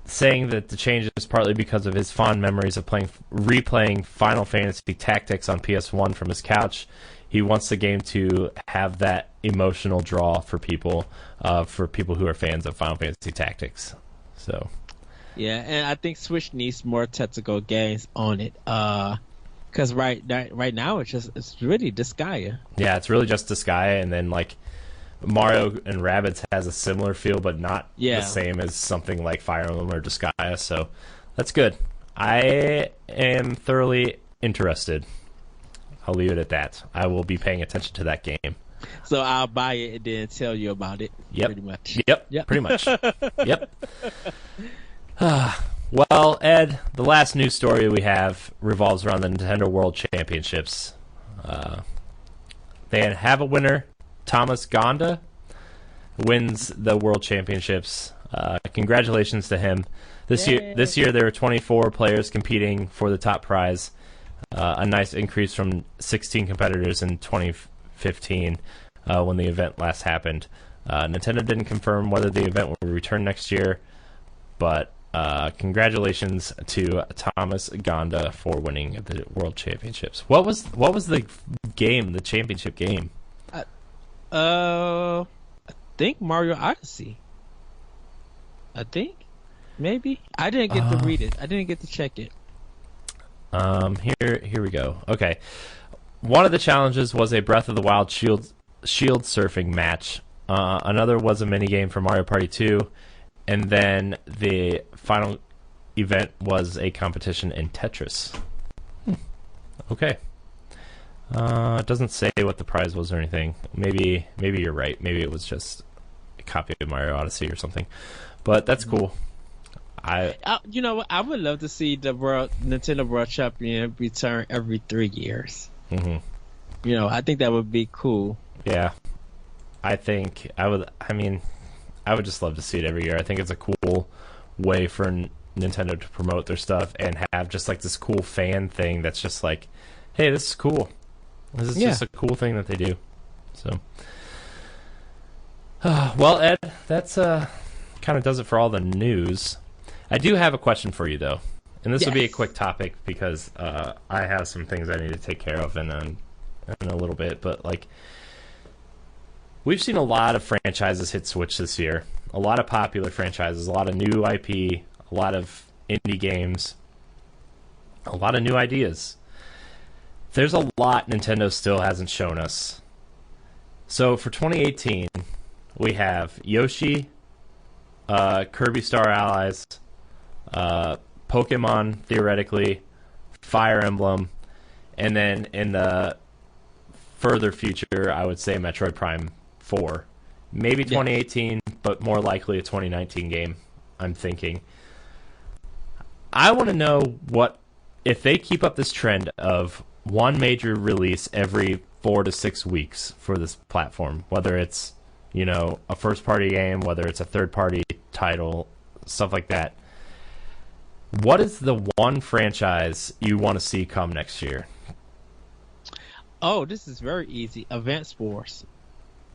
saying that the change is partly because of his fond memories of replaying Final Fantasy Tactics on PS1 from his couch. He wants the game to have that emotional draw for people who are fans of Final Fantasy Tactics. So, yeah, and I think Switch needs more tactical games on it. Because right now it's really Disgaea. Yeah, it's really just Disgaea, and then like Mario and Rabbids has a similar feel, but not the same as something like Fire Emblem or Disgaea. So that's good. I am thoroughly interested. I'll leave it at that. I will be paying attention to that game. So I'll buy it and then tell you about it. Yep. Pretty much. Yep. Pretty much. Yep. Well, Ed, the last news story we have revolves around the Nintendo World Championships. They have a winner. Thomas Gonda wins the World Championships. Congratulations to him. This year there were 24 players competing for the top prize. A nice increase from 16 competitors in 2015 when the event last happened. Nintendo didn't confirm whether the event will return next year, but congratulations to Thomas Gonda for winning the World Championships. What was the game, the championship game? I think Mario Odyssey. I think, maybe. I didn't get to read it. I didn't get to check it. Here we go. Okay, one of the challenges was a Breath of the Wild shield surfing match. Another was a mini game for Mario Party 2, and then the final event was a competition in Tetris. Okay. It doesn't say what the prize was or anything. Maybe you're right. Maybe it was just a copy of Mario Odyssey or something. But that's cool. You know what? I would love to see the Nintendo World Champion return every 3 years. Mm-hmm. You know, I think that would be cool. Yeah. I think I would. I mean, I would just love to see it every year. I think it's a cool way for Nintendo to promote their stuff and have just like this cool fan thing that's just like, hey, this is cool. This is just a cool thing that they do. So, well, Ed, that's kind of does it for all the news. I do have a question for you, though, and this will be a quick topic because I have some things I need to take care of in a little bit. But like, we've seen a lot of franchises hit Switch this year. A lot of popular franchises, a lot of new IP, a lot of indie games, a lot of new ideas. There's a lot Nintendo still hasn't shown us. So for 2018, we have Yoshi, Kirby Star Allies, Pokemon, theoretically, Fire Emblem, and then in the further future, I would say Metroid Prime 4. Maybe 2018, but more likely a 2019 game, I'm thinking. I want to know what, if they keep up this trend of one major release every 4 to 6 weeks for this platform, whether it's, you know, a first-party game, whether it's a third-party title, stuff like that. What is the one franchise you want to see come next year? Oh, this is very easy. Advance Wars.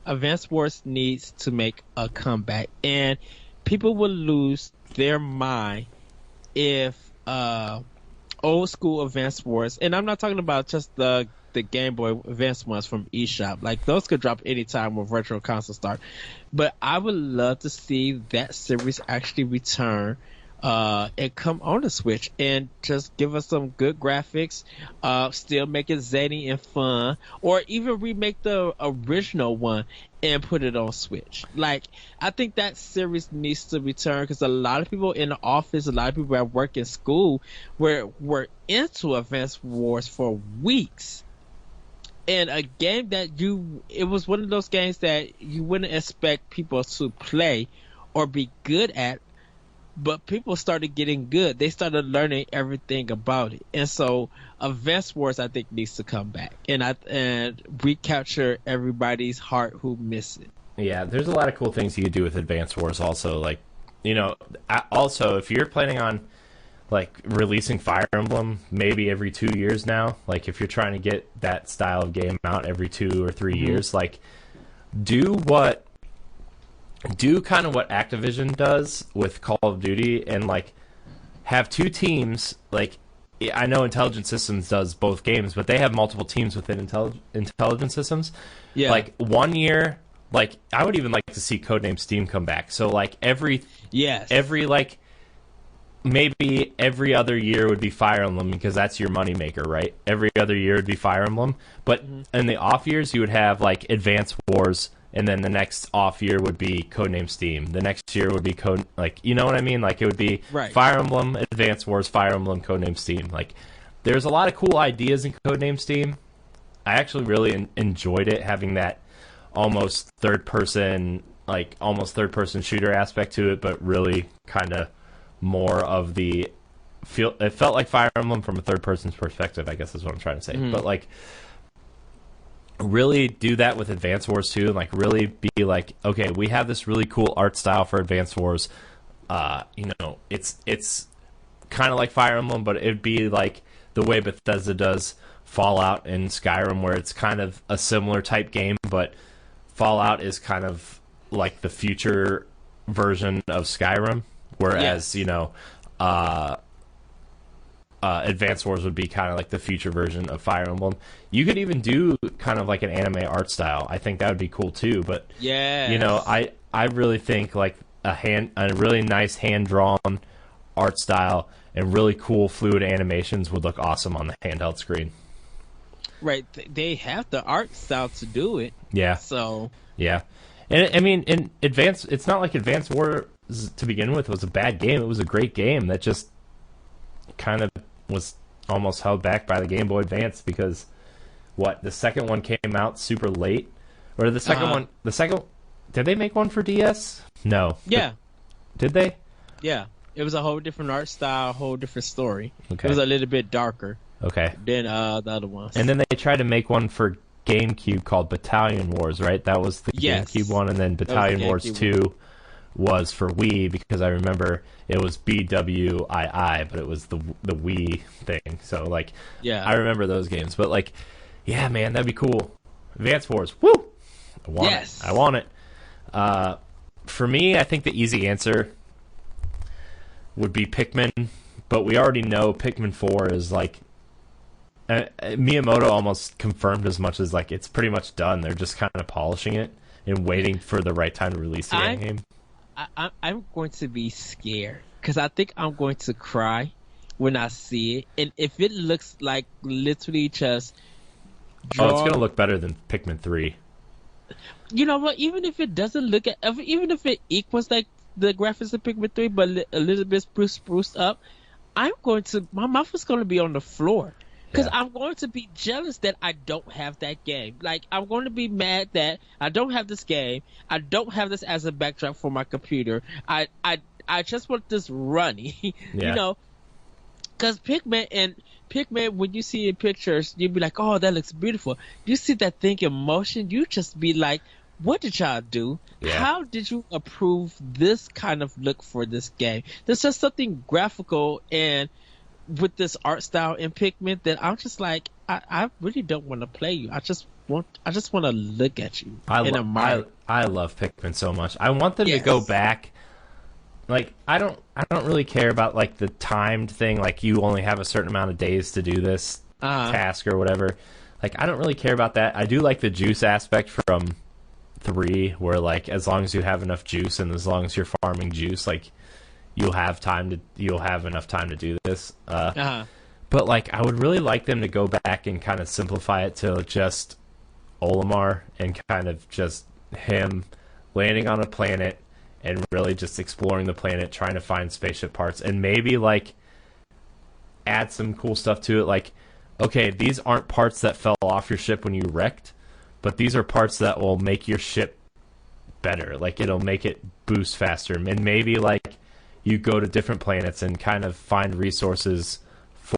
Advance Wars needs to make a comeback, and people will lose their mind if old school Advance Wars, and I'm not talking about just the Game Boy Advance ones from eShop. Like, those could drop anytime when Virtual Console start. But I would love to see that series actually return and come on the Switch and just give us some good graphics, still make it zany and fun, or even remake the original one and put it on Switch. Like, I think that series needs to return because a lot of people in the office, a lot of people at work and school were into Advance Wars for weeks. And a game that it was one of those games that you wouldn't expect people to play or be good at, but people started getting good. They started learning everything about it. And so Advance Wars, I think, needs to come back and recapture everybody's heart who miss it. Yeah, there's a lot of cool things you could do with Advance Wars also. Like, you know, also, if you're planning on, like, releasing Fire Emblem maybe every 2 years now, like, if you're trying to get that style of game out every 2 or 3 years, like, do kind of what Activision does with Call of Duty and, like, have two teams. Like, I know Intelligent Systems does both games, but they have multiple teams within Intelligent Systems. Yeah. Like, 1 year, like, I would even like to see Codename Steam come back. So, like, every like, maybe every other year would be Fire Emblem because that's your moneymaker, right? Every other year would be Fire Emblem. But in the off years, you would have, like, Advance Wars, and then the next off year would be Codename Steam. The next year would be like, you know what I mean? Like, it would be Fire Emblem, Advance Wars, Fire Emblem, Codename Steam. Like, there's a lot of cool ideas in Codename Steam. I actually really enjoyed it, having that almost third person shooter aspect to it, but really kind of more of the feel. It felt like Fire Emblem from a third person's perspective, I guess is what I'm trying to say. But like, really do that with Advance Wars too, and like really be like, okay, we have this really cool art style for Advance Wars. It's kind of like Fire Emblem, but it'd be like the way Bethesda does Fallout and Skyrim, where it's kind of a similar type game, but Fallout is kind of like the future version of Skyrim, whereas Advance Wars would be kind of like the future version of Fire Emblem. You could even do kind of like an anime art style. I think that would be cool too. But I really think like a really nice hand drawn art style and really cool fluid animations would look awesome on the handheld screen. Right, they have the art style to do it. Yeah. So yeah, and I mean, in Advance, it's not like Advance Wars to begin with was a bad game. It was a great game that just kind of was almost held back by the Game Boy Advance because the second one came out super late, or the second one. The second, did they make one for DS? No. Yeah. Did they? Yeah, it was a whole different art style, whole different story. Okay. It was a little bit darker. Okay. Than the other ones. And then they tried to make one for GameCube called Battalion Wars, right? That was the GameCube one, and then Battalion Wars 2 was for Wii, because I remember it was BWII, but it was the Wii thing. So like, I remember those games. But like, yeah, man, that'd be cool. Advance Wars, woo! I want it. I want it. For me, I think the easy answer would be Pikmin, but we already know Pikmin 4 is like. Miyamoto almost confirmed as much as like it's pretty much done. They're just kind of polishing it and waiting for the right time to release the game. I'm going to be scared because I think I'm going to cry when I see it, and if it looks like literally just it's gonna look better than Pikmin 3. You know what? Even if it doesn't look even if it equals like the graphics of Pikmin 3, but a little bit spruced up, my mouth is going to be on the floor. Because I'm going to be jealous that I don't have that game. Like, I'm going to be mad that I don't have this game. I don't have this as a backdrop for my computer. I just want this running, you know. Because Pikmin, when you see in pictures, you'd be like, oh, that looks beautiful. You see that thing in motion, you just be like, what did y'all do? Yeah. How did you approve this kind of look for this game? There's just something graphical and with this art style in Pikmin that I'm just like, I really don't want to play you. I just want to look at you. I love Pikmin so much. I want them to go back. Like, I don't really care about like the timed thing. Like, you only have a certain amount of days to do this task or whatever. Like, I don't really care about that. I do like the juice aspect from 3, where like as long as you have enough juice and as long as you're farming juice, like you'll have enough time to do this. But like, I would really like them to go back and kind of simplify it to just Olimar and kind of just him landing on a planet and really just exploring the planet, trying to find spaceship parts, and maybe like add some cool stuff to it. Like, okay, these aren't parts that fell off your ship when you wrecked, but these are parts that will make your ship better. Like, it'll make it boost faster, and maybe like you go to different planets and kind of find resources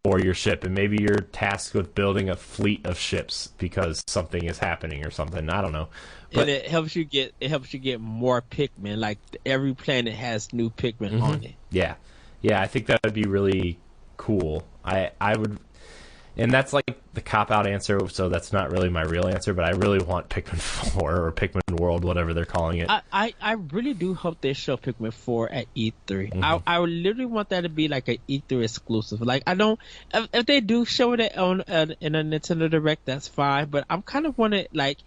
for your ship, and maybe you're tasked with building a fleet of ships because something is happening or something. I don't know. But and it helps you get more Pikmin. Like, every planet has new Pikmin on it. Yeah. I think that would be really cool. I would, and that's like the cop-out answer, so that's not really my real answer, but I really want Pikmin 4 or Pikmin World, whatever they're calling it. I really do hope they show Pikmin 4 at E3. I would literally want that to be like an E3 exclusive. Like, I don't, if they do show it in a Nintendo Direct, that's fine, but I'm kind of wanting, like,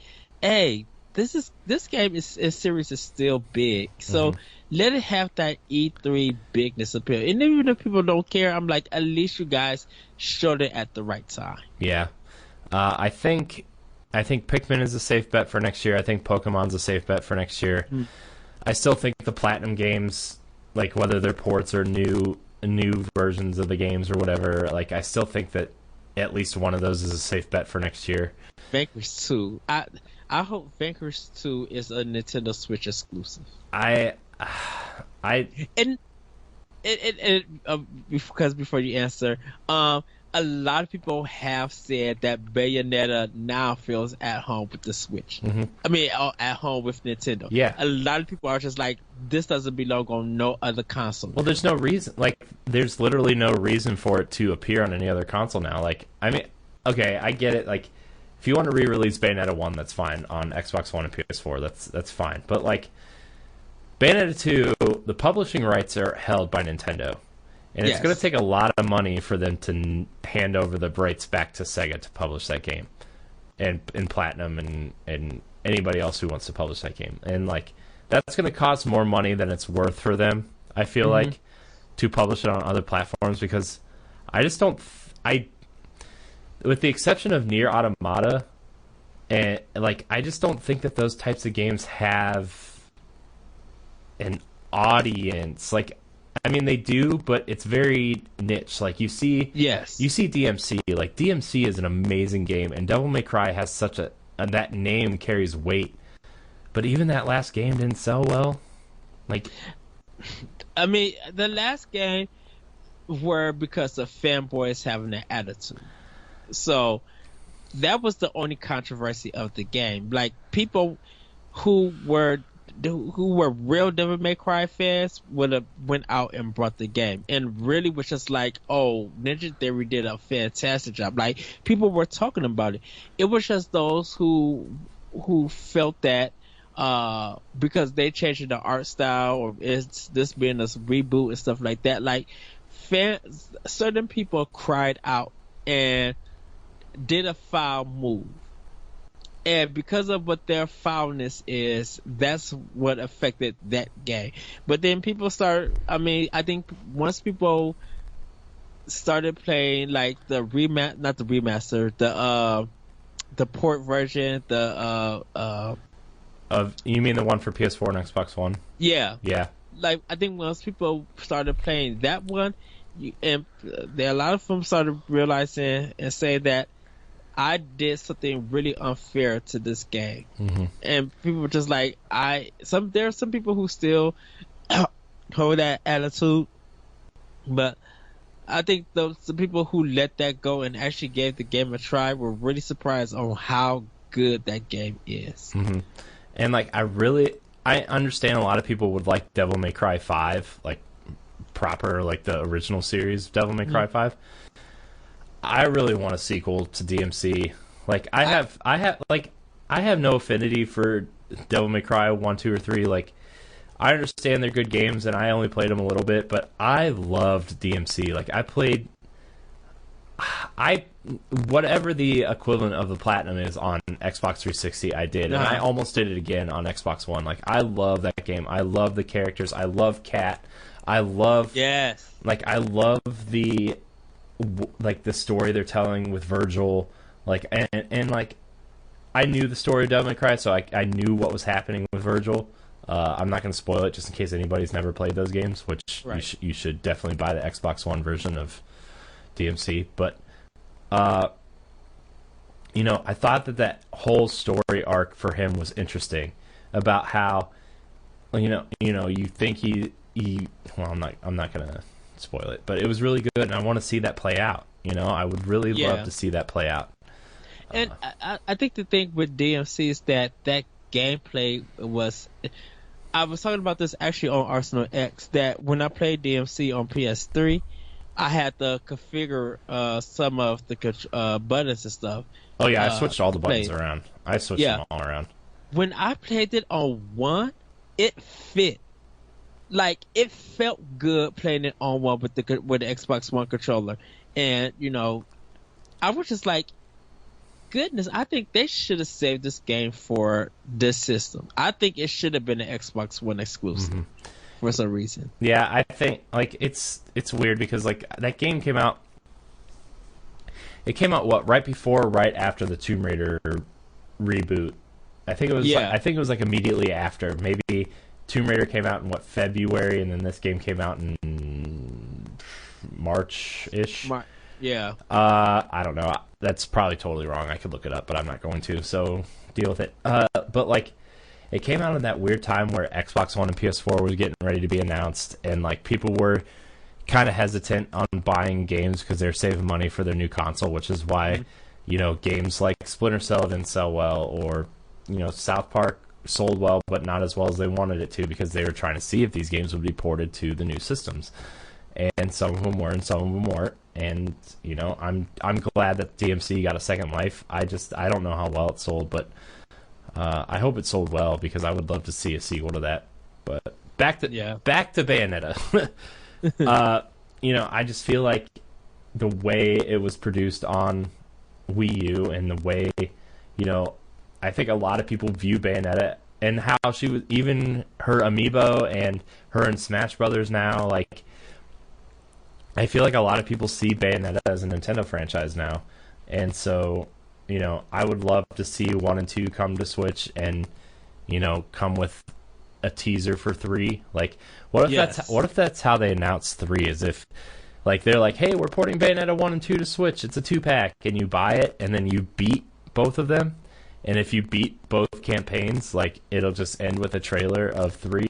hey, this game series is still big, so let it have that E3 bigness appeal. And even if people don't care, I'm like, at least you guys showed it at the right time. Yeah, I think Pikmin is a safe bet for next year. I think Pokemon's a safe bet for next year. I still think the Platinum games, like whether they're ports or new versions of the games or whatever, like I still think that at least one of those is a safe bet for next year. Vanquish 2. I hope Vanquish 2 is a Nintendo Switch exclusive. Because before you answer, a lot of people have said that Bayonetta now feels at home with the Switch. Mm-hmm. I mean, at home with Nintendo. Yeah. A lot of people are just like, this doesn't belong on no other console. Well, there's no reason. Like, there's literally no reason for it to appear on any other console now. Like, I mean, okay, I get it. Like, if you want to re-release Bayonetta 1, that's fine. On Xbox One and PS4, that's fine. But, like, Bayonetta 2, the publishing rights are held by Nintendo. And it's going to take a lot of money for them to hand over the rights back to Sega to publish that game. And Platinum and anybody else who wants to publish that game. And, like, that's going to cost more money than it's worth for them, I feel like, to publish it on other platforms. Because I just don't... with the exception of Nier Automata, and, like, I just don't think that those types of games have an audience. Like, I mean, they do, but it's very niche. Like, you see DMC. Like, DMC is an amazing game, and Devil May Cry has such that name carries weight. But even that last game didn't sell well. Like, I mean, the last game were because of fanboys having an attitude. So that was the only controversy of the game. Like, people who were real Devil May Cry fans would have went out and brought the game, and really was just like, oh, Ninja Theory did a fantastic job. Like, people were talking about it. It was just those who felt that because they changed the art style, or it's this being a reboot and stuff like that. Like, certain people cried out and did a foul move. And because of what their foulness is, that's what affected that game. But then people I think once people started playing, like, the port version, you mean the one for PS4 and Xbox One? Yeah. Yeah. Like, I think once people started playing that one, a lot of them started realizing and saying that I did something really unfair to this game. Mm-hmm. And people were just like, there are some people who still hold that attitude, but I think the people who let that go and actually gave the game a try were really surprised on how good that game is. Mm-hmm. And, like, I understand a lot of people would like Devil May Cry 5, like, proper, like, the original series Devil May Cry 5. I really want a sequel to DMC. Like, I have no affinity for Devil May Cry 1, 2, or 3. Like, I understand they're good games, and I only played them a little bit, but I loved DMC. Like, whatever the equivalent of the Platinum is on Xbox 360, I did, and I almost did it again on Xbox One. Like, I love that game. I love the characters. I love Cat. I love the story they're telling with Virgil. Like, and like, I knew the story of Devil May Cry, so I knew what was happening with Virgil. I'm not going to spoil it just in case anybody's never played those games, which you should definitely buy the Xbox One version of DMC. But I thought that whole story arc for him was interesting, about how you think he well, I'm not going to spoil it, but it was really good, and I want to see that play out. I would really love to see that play out. And I think the thing with DMC is that gameplay was... I was talking about this actually on Arsenal X, that when I played DMC on PS3, I had to configure some of the buttons and stuff. Oh yeah, I switched all the buttons around. I switched them all around. When I played it on one, it fit. Like, it felt good playing it on one with the Xbox One controller. And, I was just like, goodness, I think they should have saved this game for this system. I think it should have been an Xbox One exclusive for some reason. Yeah, I think, like, it's weird because, like, that game came out... It came out, right before or right after the Tomb Raider reboot? I think it was like immediately after. Maybe Tomb Raider came out in February, and then this game came out in March-ish. Yeah. I don't know. That's probably totally wrong. I could look it up, but I'm not going to, so deal with it. But, like, it came out in that weird time where Xbox One and PS4 was getting ready to be announced, and, like, people were kind of hesitant on buying games because they're saving money for their new console, which is why, games like Splinter Cell didn't sell well, or, South Park sold well, but not as well as they wanted it to, because they were trying to see if these games would be ported to the new systems. And some of them were, and some of them weren't. And, I'm glad that DMC got a second life. I don't know how well it sold, but I hope it sold well, because I would love to see a sequel to that. But back to Bayonetta. I just feel like the way it was produced on Wii U, and the way, I think a lot of people view Bayonetta, and how she was, even her amiibo and her in Smash Brothers now, like, I feel like a lot of people see Bayonetta as a Nintendo franchise now. And so, I would love to see 1 and 2 come to Switch, and, come with a teaser for 3. Like, what if that's how they announce 3? As if, like, they're like, hey, we're porting Bayonetta 1 and 2 to Switch. It's a 2-pack, and you buy it, and then you beat both of them. And if you beat both campaigns, like, it'll just end with a trailer of 3,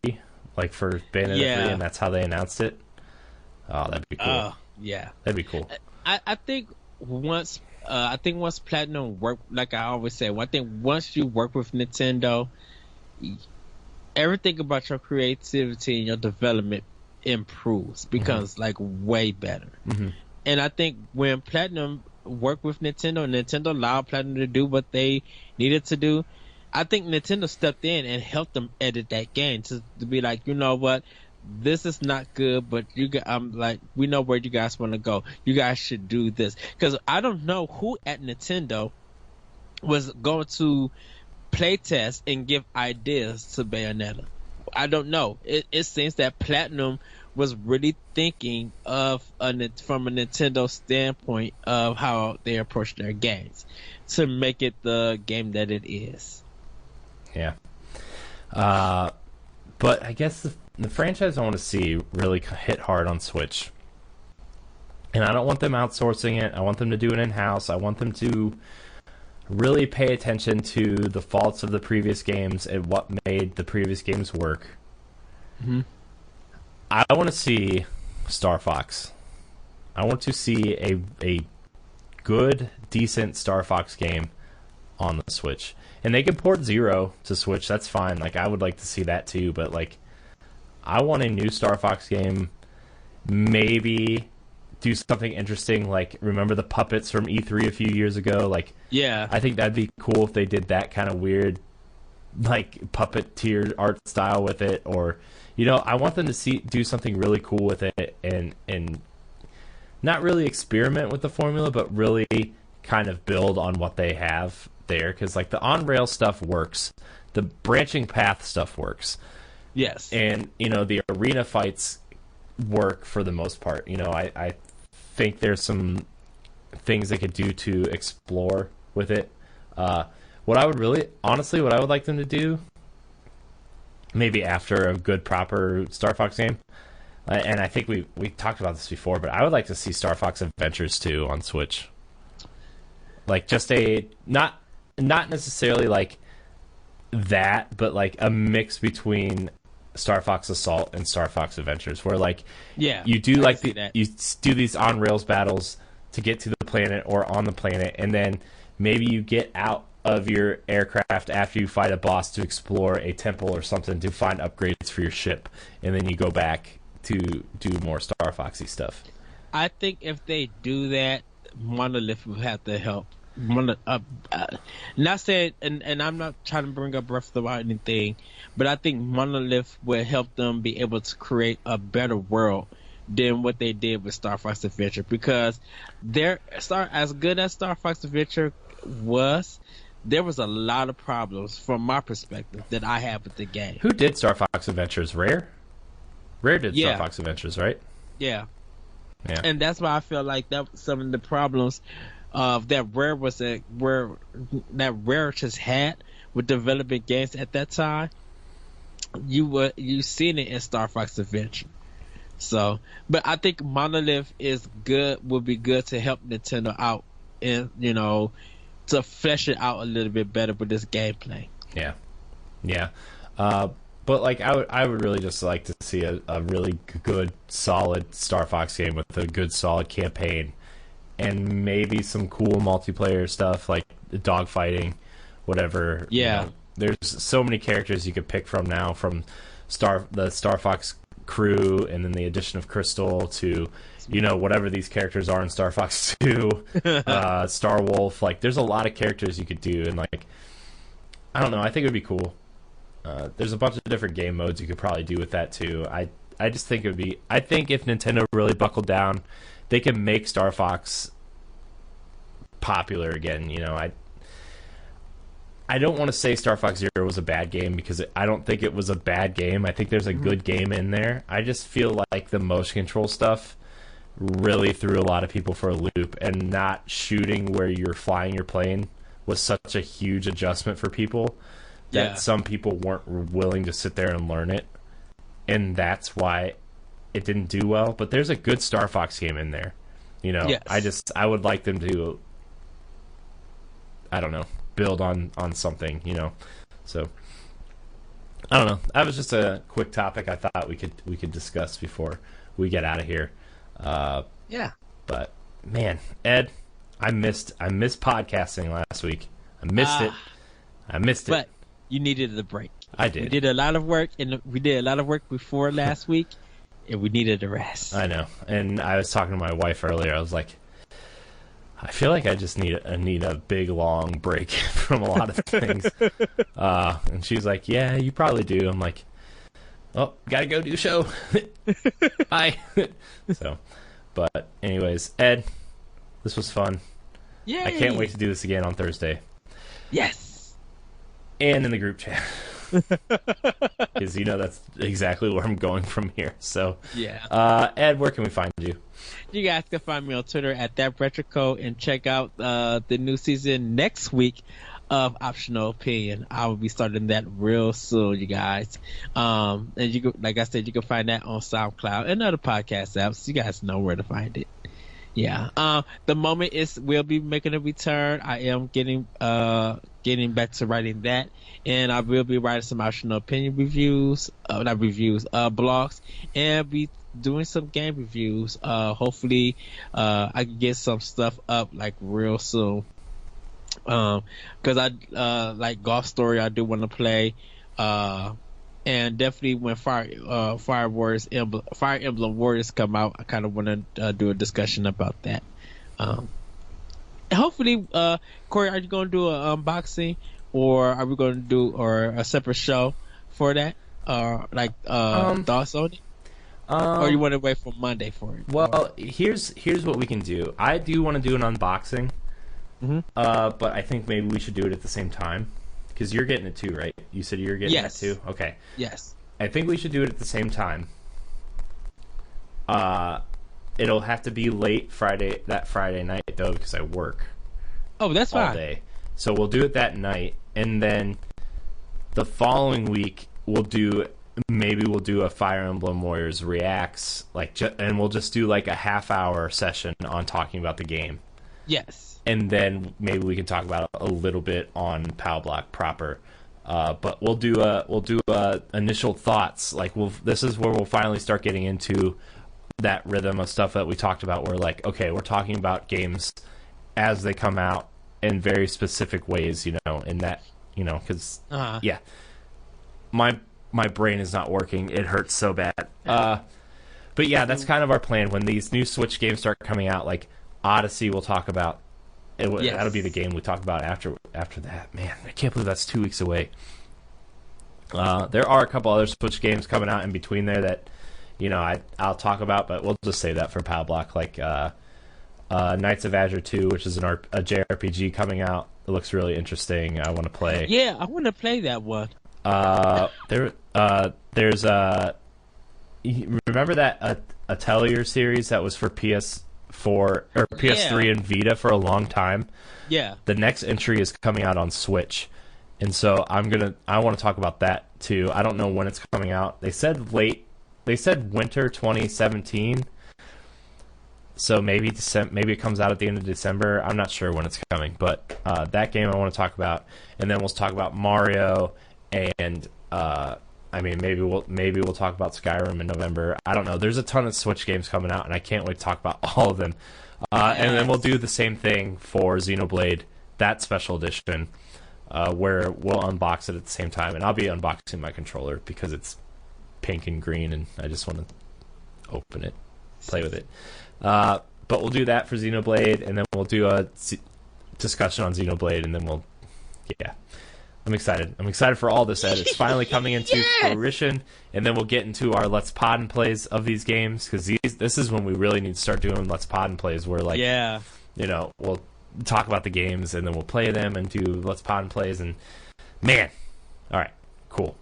like, for Bayonetta 3, and that's how they announced it. Oh, that'd be cool. That'd be cool. I think once Platinum worked, like I always say, I think once you work with Nintendo, everything about your creativity and your development improves, becomes like way better. Mm-hmm. And I think when Platinum worked with Nintendo, and Nintendo allowed Platinum to do what they needed to do, I think Nintendo stepped in and helped them edit that game to be like, you know what, this is not good, but we know where you guys want to go. You guys should do this. Because I don't know who at Nintendo was going to playtest and give ideas to Bayonetta. I don't know. It seems that Platinum was really thinking of from a Nintendo standpoint of how they approach their games to make it the game that it is. Yeah. But I guess the franchise I want to see really hit hard on Switch. And I don't want them outsourcing it. I want them to do it in-house. I want them to really pay attention to the faults of the previous games and what made the previous games work. Mm-hmm. I want to see Star Fox. I want to see a good, decent Star Fox game on the Switch. And they can port Zero to Switch. That's fine. Like, I would like to see that too. But, like, I want a new Star Fox game. Maybe do something interesting. Like, remember the puppets from E3 a few years ago? Like, yeah, I think that'd be cool if they did that kind of weird, like, puppeteer art style with it. Or, I want them to do something really cool with it, and not really experiment with the formula, but really kind of build on what they have there. Because, like, the on-rail stuff works. The branching path stuff works. Yes. And, the arena fights work for the most part. I think there's some things they could do to explore with it. What I would like them to do, maybe after a good, proper Star Fox game, and I think we talked about this before, but I would like to see Star Fox Adventures 2 on Switch. Like, just not necessarily like that, but like a mix between Star Fox Assault and Star Fox Adventures, where, like, you do you do these on rails battles to get to the planet or on the planet, and then maybe you get out of your aircraft after you fight a boss to explore a temple or something to find upgrades for your ship, and then you go back to do more Star Foxy stuff. I think if they do that, Monolith will have to help. Not saying, and I'm not trying to bring up Breath of the Wild or anything, but I think Monolith will help them be able to create a better world than what they did with Star Fox Adventure, because as good as Star Fox Adventure was, there was a lot of problems from my perspective that I have with the game. Who did Star Fox Adventures? Rare? Rare did Star Fox Adventures, right? Yeah. And that's why I feel like that some of the problems that Rare just had with developing games at that time, you seen it in Star Fox Adventure. So, but I think Monolith would be good to help Nintendo out, and to flesh it out a little bit better with this gameplay. Yeah. But like I would really just like to see a really good, solid Star Fox game with a good, solid campaign, and maybe some cool multiplayer stuff like dogfighting, whatever. Yeah. You know, there's so many characters you could pick from now, from the Star Fox crew, and then the addition of Crystal to, you know, whatever these characters are in Star Fox 2, Star Wolf. Like, there's a lot of characters you could do, and like, I don't know. I think it would be cool. There's a bunch of different game modes you could probably do with that too. I just think it would be. I think if Nintendo really buckled down, they can make Star Fox popular again. You know, I don't want to say Star Fox Zero was a bad game, because I don't think it was a bad game. I think there's a good game in there. I just feel like the motion control stuff really threw a lot of people for a loop, and not shooting where you're flying your plane was such a huge adjustment for people that some people weren't willing to sit there and learn it, and that's why it didn't do well. But there's a good Star Fox game in there, you know. Yes. I would like them to, I don't know, build on something, you know. So I don't know. That was just a quick topic I thought we could discuss before we get out of here. But man, Ed, I missed podcasting last week. I missed it. But you needed the break. I did. We did a lot of work, and we did a lot of work before last week, and we needed a rest. I know. And I was talking to my wife earlier. I was like, I feel like I just need a big long break from a lot of things. And she was like, "Yeah, you probably do." I'm like, "Oh, gotta go do a show." Bye. So, but anyways, Ed, this was fun. Yeah. I can't wait to do this again on Thursday. Yes. And in the group chat. Because you know that's exactly where I'm going from here. So yeah. Ed, where can we find you? You guys can find me on Twitter at ThatRetroCode, and check out the new season next week of Optional Opinion. I will be starting that real soon, you guys. And you can, like I said, you can find that on SoundCloud and other podcast apps. You guys know where to find it. Yeah. The moment we'll be making a return. I am getting back to writing that, and I will be writing some Optional Opinion blogs, and be doing some game reviews. Hopefully, I can get some stuff up like real soon. Because I like Golf Story, I do want to play. And definitely when Fire Emblem Warriors come out, I kind of want to do a discussion about that. Hopefully, Corey, are you going to do an unboxing, or are we going to do a separate show for that? Thoughts on it? Or you want to wait for Monday for it? Well, here's what we can do. I do want to do an unboxing, but I think maybe we should do it at the same time. Because you're getting it too, right? You said you're getting it too? Okay. Yes. I think we should do it at the same time. It'll have to be late Friday night, though, because I work. Oh, that's all fine. Day. So we'll do it that night. And then the following week, we'll do a Fire Emblem Warriors Reacts, and we'll just do like a half-hour session on talking about the game. Yes. And then maybe we can talk about a little bit on PAL Block proper. But we'll do initial thoughts. Like this is where we'll finally start getting into that rhythm of stuff that we talked about. Where like, okay, we're talking about games as they come out in very specific ways, you know, in that, you know, because my brain is not working. It hurts so bad. But yeah, that's kind of our plan. When these new Switch games start coming out, like Odyssey, we'll talk about. That'll be the game we talk about after that. Man, I can't believe that's 2 weeks away. There are a couple other Switch games coming out in between there that, you know, I'll talk about, but we'll just save that for PAL Block. Like Knights of Azure 2, which is a JRPG coming out. It looks really interesting. I want to play. Yeah, I want to play that one. There's remember that Atelier series that was for PS4 or PS3 and Vita for a long time? Yeah. The next entry is coming out on Switch, and so I want to talk about that too. I don't know when it's coming out. They said winter 2017. So maybe it comes out at the end of December. I'm not sure when it's coming, but that game I want to talk about, and then we'll talk about Mario and I mean, maybe we'll talk about Skyrim in November. I don't know. There's a ton of Switch games coming out, and I can't wait to talk about all of them. And then we'll do the same thing for Xenoblade, that special edition, where we'll unbox it at the same time. And I'll be unboxing my controller because it's pink and green, and I just want to open it, play with it. But we'll do that for Xenoblade, and then we'll do a discussion on Xenoblade, and then I'm excited. I'm excited for all this, Ed. It's finally coming into fruition, and then we'll get into our Let's Pod and Plays of these games, because this is when we really need to start doing Let's Pod and Plays, where, like, we'll talk about the games, and then we'll play them and do Let's Pod and Plays, and, man. All right, cool.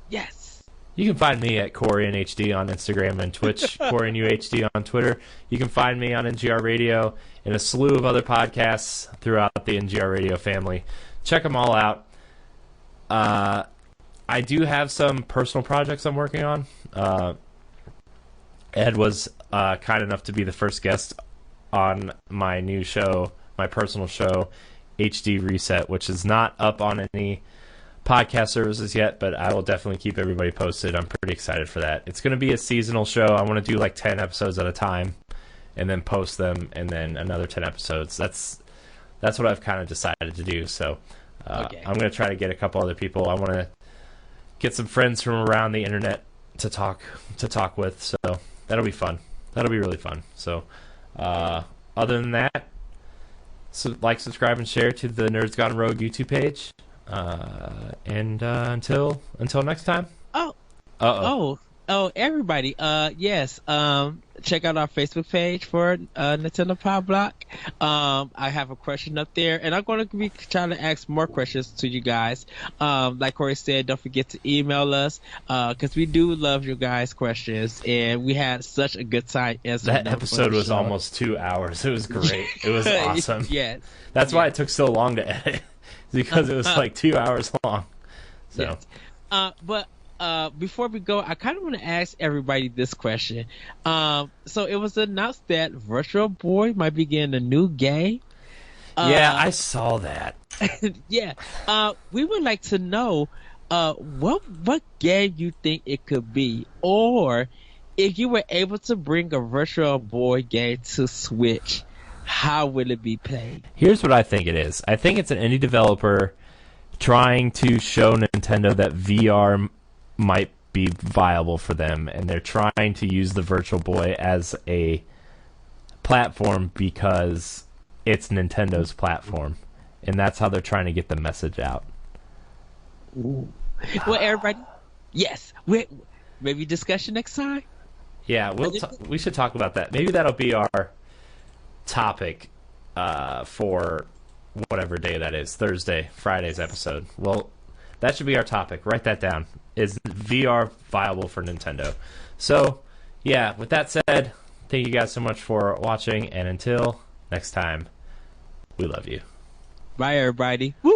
Yes. You can find me at CorianHD on Instagram and Twitch, CorianUHD on Twitter. You can find me on NGR Radio and a slew of other podcasts throughout the NGR Radio family. Check them all out. I do have some personal projects I'm working on. Ed was kind enough to be the first guest on my new show, my personal show, HD Reset, which is not up on any podcast services yet, but I will definitely keep everybody posted. I'm pretty excited for that. It's going to be a seasonal show. I want to do like 10 episodes at a time and then post them, and then another 10 episodes. That's what I've kind of decided to do. So I'm going to try to get a couple other people. I want to get some friends from around the internet to talk with. So that'll be fun. That'll be really fun. So other than that, like, subscribe, and share to the Nerds Gone Rogue YouTube page. And until next time. Everybody. Yes. Check out our Facebook page for Nintendo Power Block. I have a question up there, and I'm going to be trying to ask more questions to you guys. Like Corey said, don't forget to email us, because we do love your guys' questions, and we had such a good time answering. That episode was almost 2 hours. It was great. It was awesome. Yes. That's why it took so long to edit. Because it was like 2 hours long. So, yes. But before we go, I kind of want to ask everybody this question. So it was announced that Virtual Boy might be getting a new game. Yeah, I saw that. Yeah. We would like to know what game you think it could be, or if you were able to bring a Virtual Boy game to Switch, how will it be played? Here's what I think it is. I think it's an indie developer trying to show Nintendo that VR might be viable for them, and they're trying to use the Virtual Boy as a platform because it's Nintendo's platform, and that's how they're trying to get the message out. Ooh. Well, everybody, yes. Maybe discussion next time? Yeah, we should talk about that. Maybe that'll be our topic for whatever day that is, Friday's episode. Well, that should be our topic. Write that down. Is VR viable for Nintendo? So, yeah, with that said, thank you guys so much for watching, and until next time, we love you. Bye, everybody. Woo!